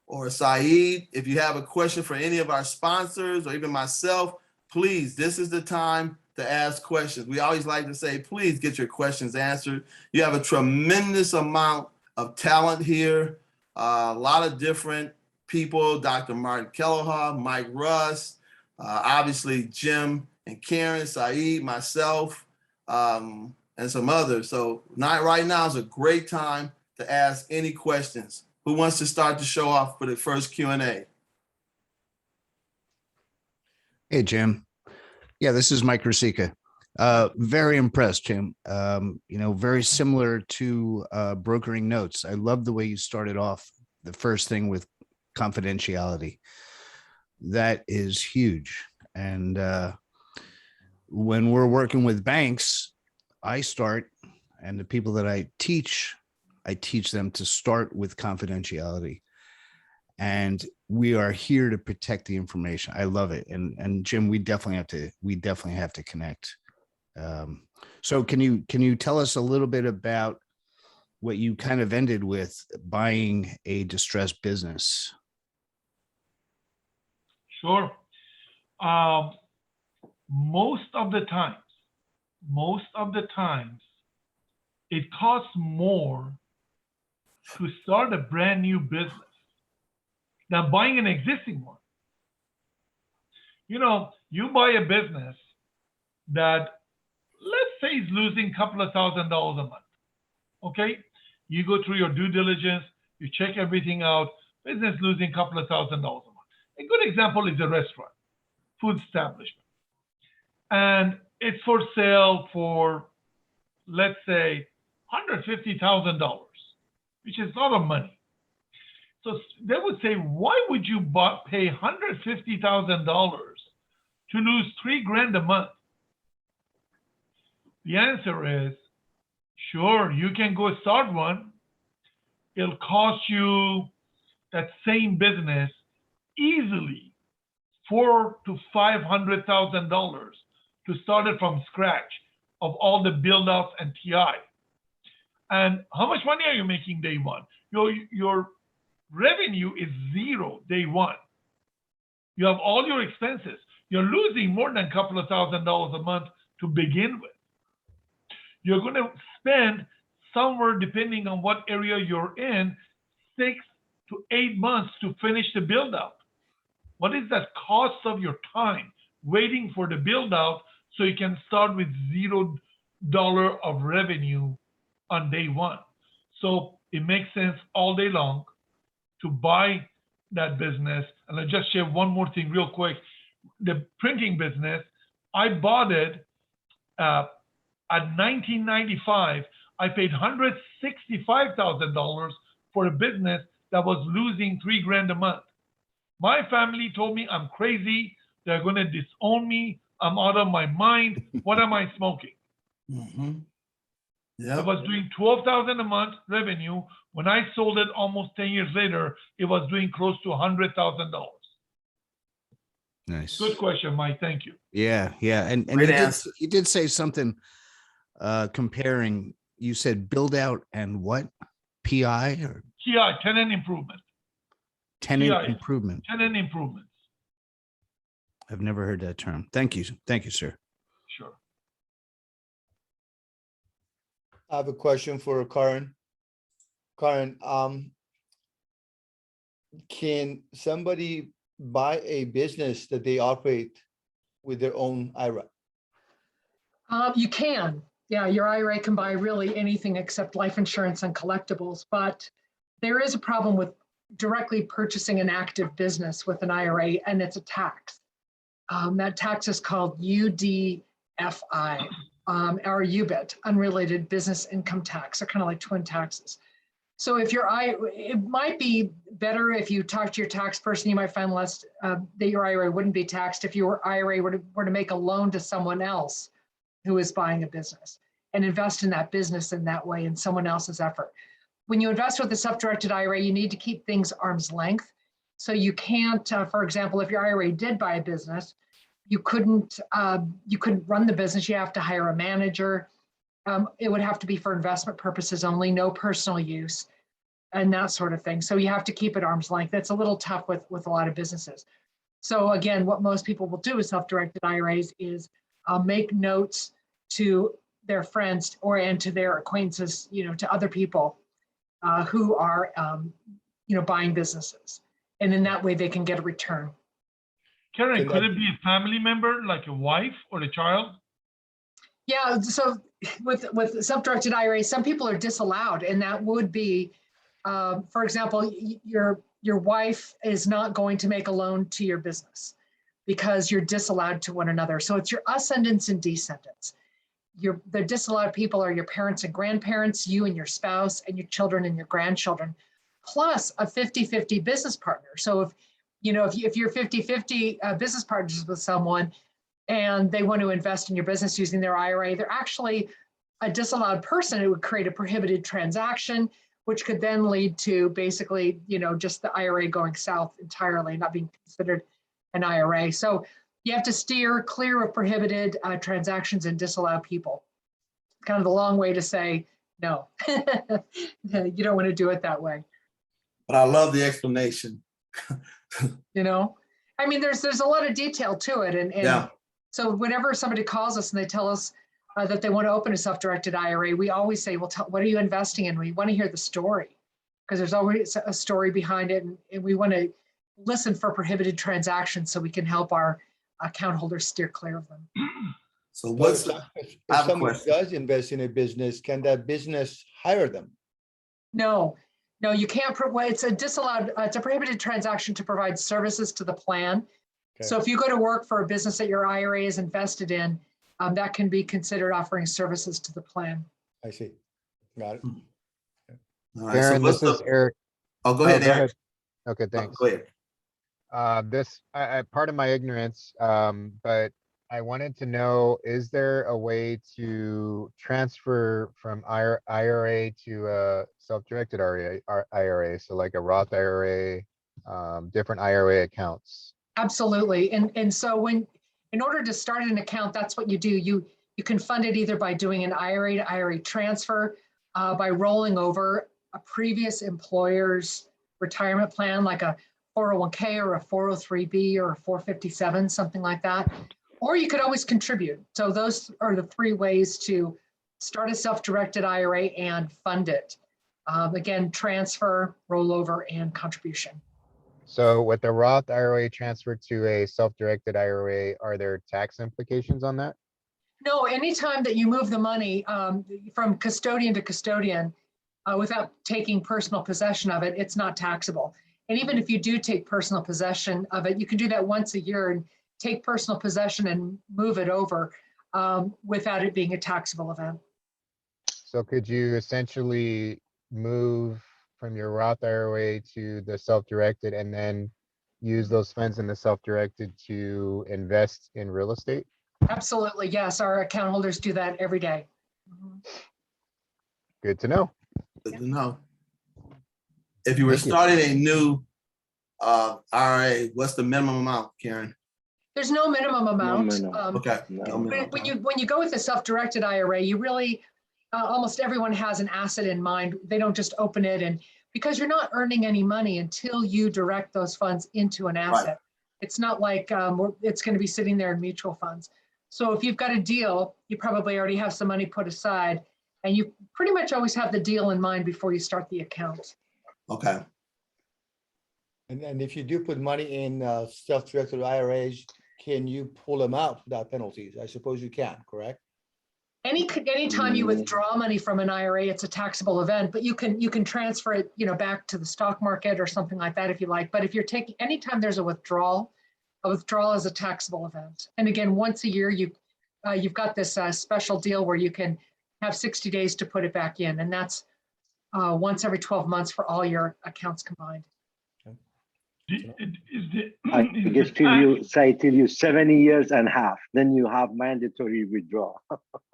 or Saeed. If you have a question for any of our sponsors or even myself, please, this is the time to ask questions. We always like to say, please get your questions answered. You have a tremendous amount of talent here, a lot of different people, Dr. Martin Kelleher, Mike Russ, obviously Jim and Kaaren, Saeed, myself, and some others. So right now is a great time to ask any questions. Who wants to start the show off for the first Q&A? Hey, Jim. Yeah, this is Mike Rosica. Very impressed, Jim. Very similar to brokering notes. I love the way you started off the first thing with confidentiality. That is huge. And when we're working with banks, and the people that I teach them to start with confidentiality. And we are here to protect the information. I love it. And Jim, we definitely have to connect. So can you tell us a little bit about what you kind of ended with, buying a distressed business? Sure. Most of the times, it costs more to start a brand new business than buying an existing one. You buy a business that, let's say, is losing a couple of $1,000s a month. Okay? You go through your due diligence, you check everything out, business losing a couple of $1,000s a month. A good example is a restaurant, food establishment. And it's for sale for, let's say, $150,000, which is a lot of money. So they would say, why would you pay $150,000 to lose $3,000 a month? The answer is, sure, you can go start one. It'll cost you that same business easily $400,000 to $500,000 to start it from scratch of all the build outs and TI. And how much money are you making day one? Your revenue is zero day one. You have all your expenses. You're losing more than a couple of $1,000s a month to begin with. You're going to spend somewhere, depending on what area you're in, 6 to 8 months to finish the build out. What is that cost of your time? waiting for the build out so you can start with $0 of revenue on day one. So it makes sense all day long to buy that business. And I'll just share one more thing real quick. The printing business, I bought it at 1995. I paid $165,000 for a business that was losing $3,000 a month. My family told me I'm crazy. They're going to disown me. I'm out of my mind. What am I smoking? Mhm. It Yep. was doing $12,000 a month revenue. When I sold it almost 10 years later, it was doing close to $100,000. Nice. Good question, Mike. Thank you. Yeah, yeah. And Great you answer. you did say something comparing, you said build out and what? PI or TI, tenant improvement. tenant PI. improvement. Tenant improvements. I've never heard that term. Thank you. Thank you, sir. Sure. I have a question for Kaaren. Kaaren, can somebody buy a business that they operate with their own IRA? You can. Yeah, your IRA can buy really anything except life insurance and collectibles, but there is a problem with directly purchasing an active business with an IRA, and it's a tax. That tax is called UDFI or UBIT, unrelated business income tax. They're kind of like twin taxes. So if it might be better if you talk to your tax person, you might find less that your IRA wouldn't be taxed if your IRA were to make a loan to someone else who is buying a business and invest in that business in that way in someone else's effort. When you invest with a self-directed IRA, you need to keep things arm's length. So you can't, for example, if your IRA did buy a business, you couldn't run the business. You have to hire a manager. It would have to be for investment purposes only, no personal use, and that sort of thing. So you have to keep it arm's length. That's a little tough with a lot of businesses. So again, what most people will do with self-directed IRAs is make notes to their friends and to their acquaintances, to other people who are, buying businesses. And in that way, they can get a return. Kaaren, could it be a family member, like a wife or a child? Yeah, so with self-directed IRAs, some people are disallowed, and that would be, for example, your wife is not going to make a loan to your business because you're disallowed to one another. So it's your ascendants and descendants. The disallowed people are your parents and grandparents, you and your spouse, and your children and your grandchildren, plus a 50-50 business partner. So if you're 50-50 business partners with someone and they want to invest in your business using their IRA, they're actually a disallowed person. It would create a prohibited transaction, which could then lead to basically, just the IRA going south entirely, not being considered an IRA. So you have to steer clear of prohibited transactions and disallowed people. Kind of the long way to say, no, you don't want to do it that way. But I love the explanation. I mean, there's a lot of detail to it. And Yeah. So whenever somebody calls us and they tell us that they want to open a self-directed IRA, we always say, well, what are you investing in? We want to hear the story because there's always a story behind it. And we want to listen for prohibited transactions so we can help our account holders steer clear of them. So what's If I have a somebody question. does invest in a business, can that business hire them? No, you can't. It's a disallowed, it's a prohibited transaction to provide services to the plan. Okay. So if you go to work for a business that your IRA is invested in, that can be considered offering services to the plan. I see. Got it. All right, Kaaren, what's this is Eric. Oh, go ahead, go Eric. ahead. Okay, Oh, thanks. go ahead. Part of my ignorance, but I wanted to know, is there a way to transfer from IRA to a self-directed IRA, so like a Roth IRA, different IRA accounts? Absolutely. And so in order to start an account, that's what you do. You can fund it either by doing an IRA to IRA transfer, by rolling over a previous employer's retirement plan, like a 401k or a 403b or a 457, something like that. Or you could always contribute. So those are the three ways to start a self-directed IRA and fund it. Again, transfer, rollover, and contribution. So with the Roth IRA transferred to a self-directed IRA, are there tax implications on that? No, anytime that you move the money from custodian to custodian without taking personal possession of it, it's not taxable. And even if you do take personal possession of it, you can do that once a year and take personal possession and move it over without it being a taxable event. So could you essentially move from your Roth IRA to the self-directed and then use those funds in the self-directed to invest in real estate? Absolutely, yes. Our account holders do that every day. Good to know. Good to know. If you were Thank you. starting a new IRA, what's the minimum amount, Kaaren? There's no minimum amount. minimum. Okay. No. no minimum But amount. when you go with a self-directed IRA, you really, almost everyone has an asset in mind. They don't just open it, and because you're not earning any money until you direct those funds into an asset. It's not like it's going to be sitting there in mutual funds. So if you've got a deal, you probably already have some money put aside, and you pretty much always have the deal in mind before you start the account. Okay. And if you do put money in self-directed IRAs, can you pull them out without penalties? I suppose you can, correct? Anytime you withdraw money from an IRA, it's a taxable event, but you can transfer it, back to the stock market or something like that if you like. But if you're taking, anytime there's a withdrawal is a taxable event. And again, once a year, you've got this special deal where you can have 60 days to put it back in, and that's once every 12 months for all your accounts combined. I guess till you 70 years and a half, then you have mandatory withdrawal.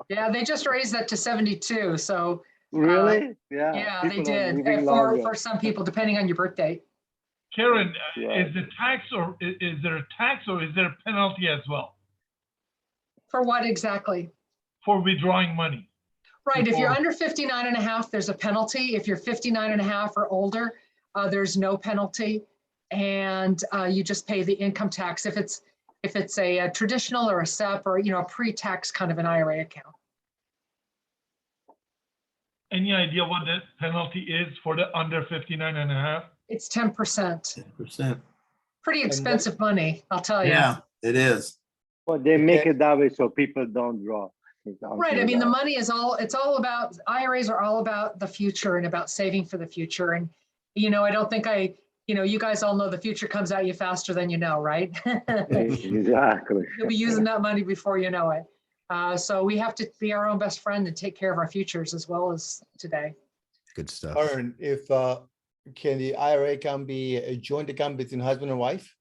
Yeah, they just raised that to 72. So Really? yeah, they People are did living longer. for some people, depending on your birth date. Kaaren, Right. is the tax or is there a tax or is there a penalty as well For what exactly? for withdrawing money? Right, if you're Before- under 59 and a half, there's a penalty. If you're 59 and a half or older, there's no penalty. And you just pay the income tax if it's a traditional or a SEP or, a pre-tax kind of an IRA account. Any idea what the penalty is for the under 59 and a half? It's 10%. 10%. Pretty expensive money, I'll tell you. Yeah, it is. But they make it that way so people don't draw. Right, I mean, the money is it's all about, IRAs are all about the future and about saving for the future. And, I don't think you guys all know the future comes at you faster than you know, right? Exactly. You'll be using that money before you know it. So we have to be our own best friend and take care of our futures as well as today. Good stuff. Kaaren, if can the IRA account be a joint account between husband and wife?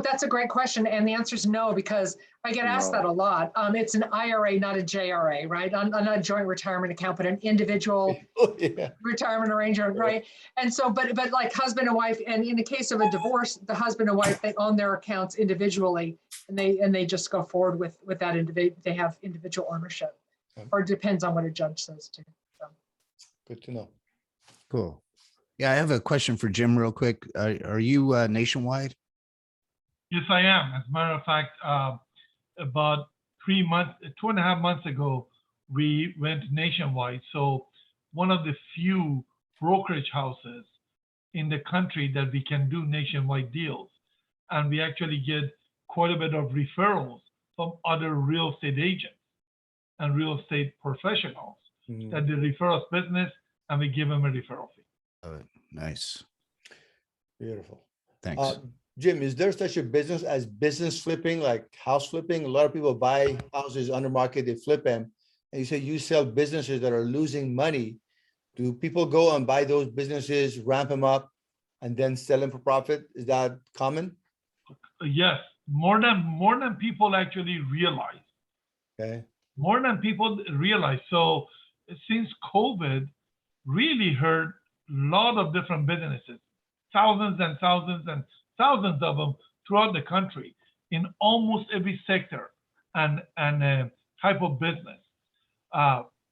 That's a great question. And the answer is no, because I get asked that a lot. It's an IRA, not a JRA, right? Not a joint retirement account, but an individual Oh, yeah. retirement arrangement, right? And so, but like husband and wife, and in the case of a divorce, the husband and wife, they own their accounts individually, and they just go forward with that individual. They have individual ownership, or it depends on what a judge says too. So. Good to know. Cool. Yeah, I have a question for Jim real quick. Are you nationwide? Yes, I am. As a matter of fact, about 2.5 months ago, we went nationwide. So one of the few brokerage houses in the country that we can do nationwide deals. And we actually get quite a bit of referrals from other real estate agents and real estate professionals that they refer us business, and we give them a referral fee. Oh, nice. Beautiful. Thanks. Jim, is there such a business as business flipping, like house flipping? A lot of people buy houses under market, they flip them. And you say you sell businesses that are losing money. Do people go and buy those businesses, ramp them up, and then sell them for profit? Is that common? Yes, more than people actually realize. Okay. More than people realize. So since COVID really hurt a lot of different businesses, thousands and thousands and thousands of them throughout the country in almost every sector and type of business.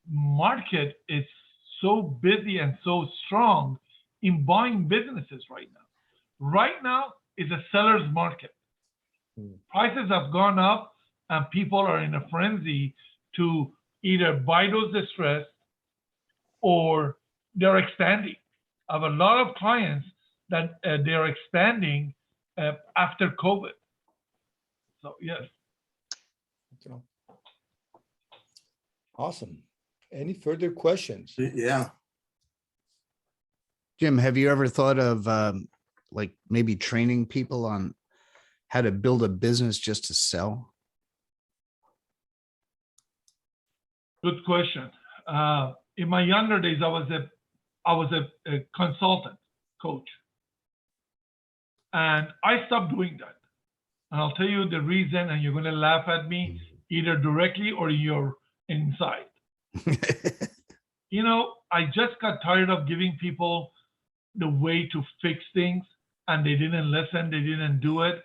Market is so busy and so strong in buying businesses right now. Right now is a seller's market. Prices have gone up and people are in a frenzy to either buy those distressed or they're expanding. I have a lot of clients that they are expanding after COVID. So yes. So, awesome. Any further questions? Yeah. Jim, have you ever thought of like maybe training people on how to build a business just to sell? Good question. In my younger days, I was a consultant coach, and I stopped doing that. And I'll tell you the reason, and you're going to laugh at me either directly or you're inside. You know, I just got tired of giving people the way to fix things, and they didn't listen, they didn't do it,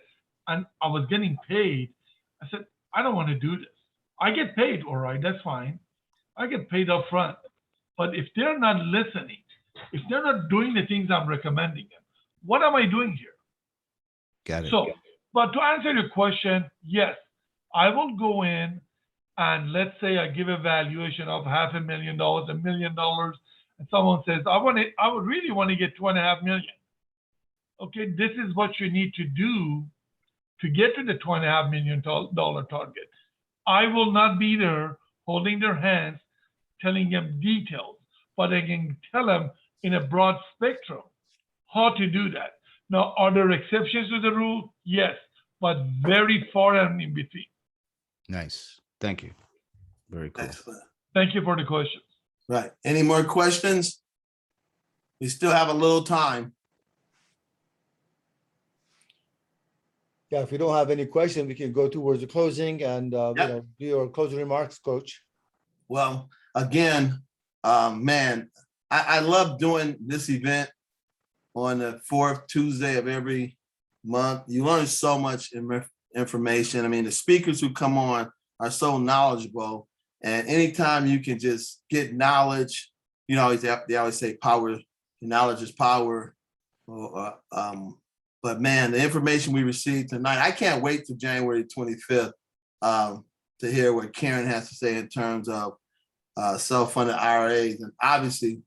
and I was getting paid. I said, I don't want to do this. I get paid, all right, that's fine. I get paid up front. But if they're not listening, if they're not doing the things I'm recommending them, what am I doing here? Got it. So, but to answer your question, yes, I will go in and let's say I give a valuation of $500,000, $1 million, and someone says, I would really want to get 2.5 million. Okay, this is what you need to do to get to the $2.5 million target. I will not be there holding their hands, telling them details, but I can tell them in a broad spectrum how to do that. Now, are there exceptions to the rule? Yes, but very far and in between. Nice. Thank you. Very cool. Excellent. Thank you for the questions. Right. Any more questions? We still have a little time. Yeah, if we don't have any questions, we can go towards the closing and do your closing remarks, Coach. Well, again, man, I love doing this event on the 4th Tuesday of every month. You learn so much information. I mean, the speakers who come on are so knowledgeable, and anytime you can just get knowledge, you know, they always say power, knowledge is power. But man, the information we received tonight, I can't wait till January 25th to hear what Kaaren has to say in terms of self-funded IRAs. And obviously,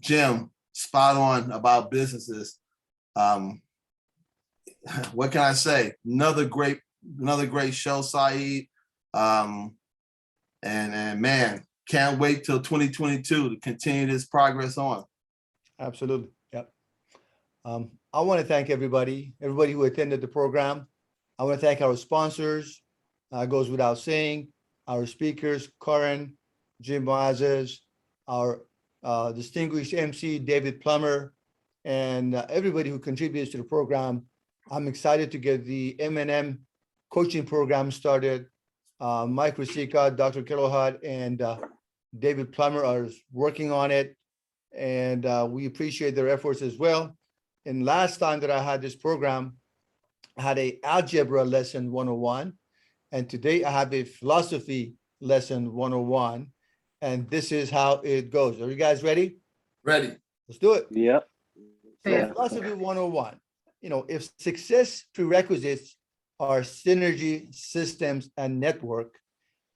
Jim, spot on about businesses. What can I say? Another great show, Saeed. And man, can't wait till 2022 to continue this progress on. Absolutely. Yep. I want to thank everybody who attended the program. I want to thank our sponsors. Goes without saying, our speakers, Kaaren, Jim Moazez, our distinguished MC, David Plummer, and everybody who contributes to the program. I'm excited to get the M&M coaching program started. Mike Rosica, Dr. Kilohat, and David Plummer are working on it, and we appreciate their efforts as well. And last time that I had this program, I had a algebra lesson 101, and today I have a philosophy lesson 101, and this is how it goes. Are you guys ready? Ready. Let's do it. Yeah. So philosophy 101, you know, if success prerequisites are synergy, systems, and network,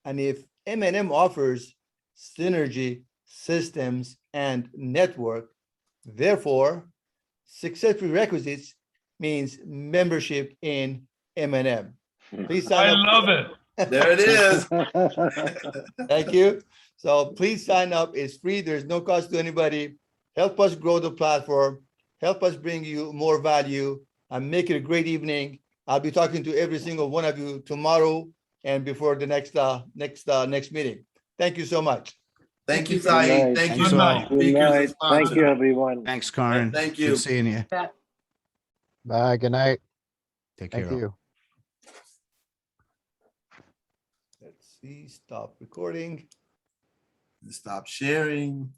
and if M&M offers synergy, systems, and network, therefore, success prerequisites means membership in M&M. Please sign I up. love it. There it is. Thank you. So please sign up. It's free. There's no cost to anybody. Help us grow the platform. Help us bring you more value and make it a great evening. I'll be talking to every single one of you tomorrow and before the next meeting. Thank you so much. Thank you, Good night. Saeed. Thank you, Thanks all. speakers Good and night. Thank sponsors. you, everyone. Thanks, Kaaren. Thank you. Good seeing you. Bye. Good night. Take care. Thank all. you. Let's see. Stop recording. Stop sharing.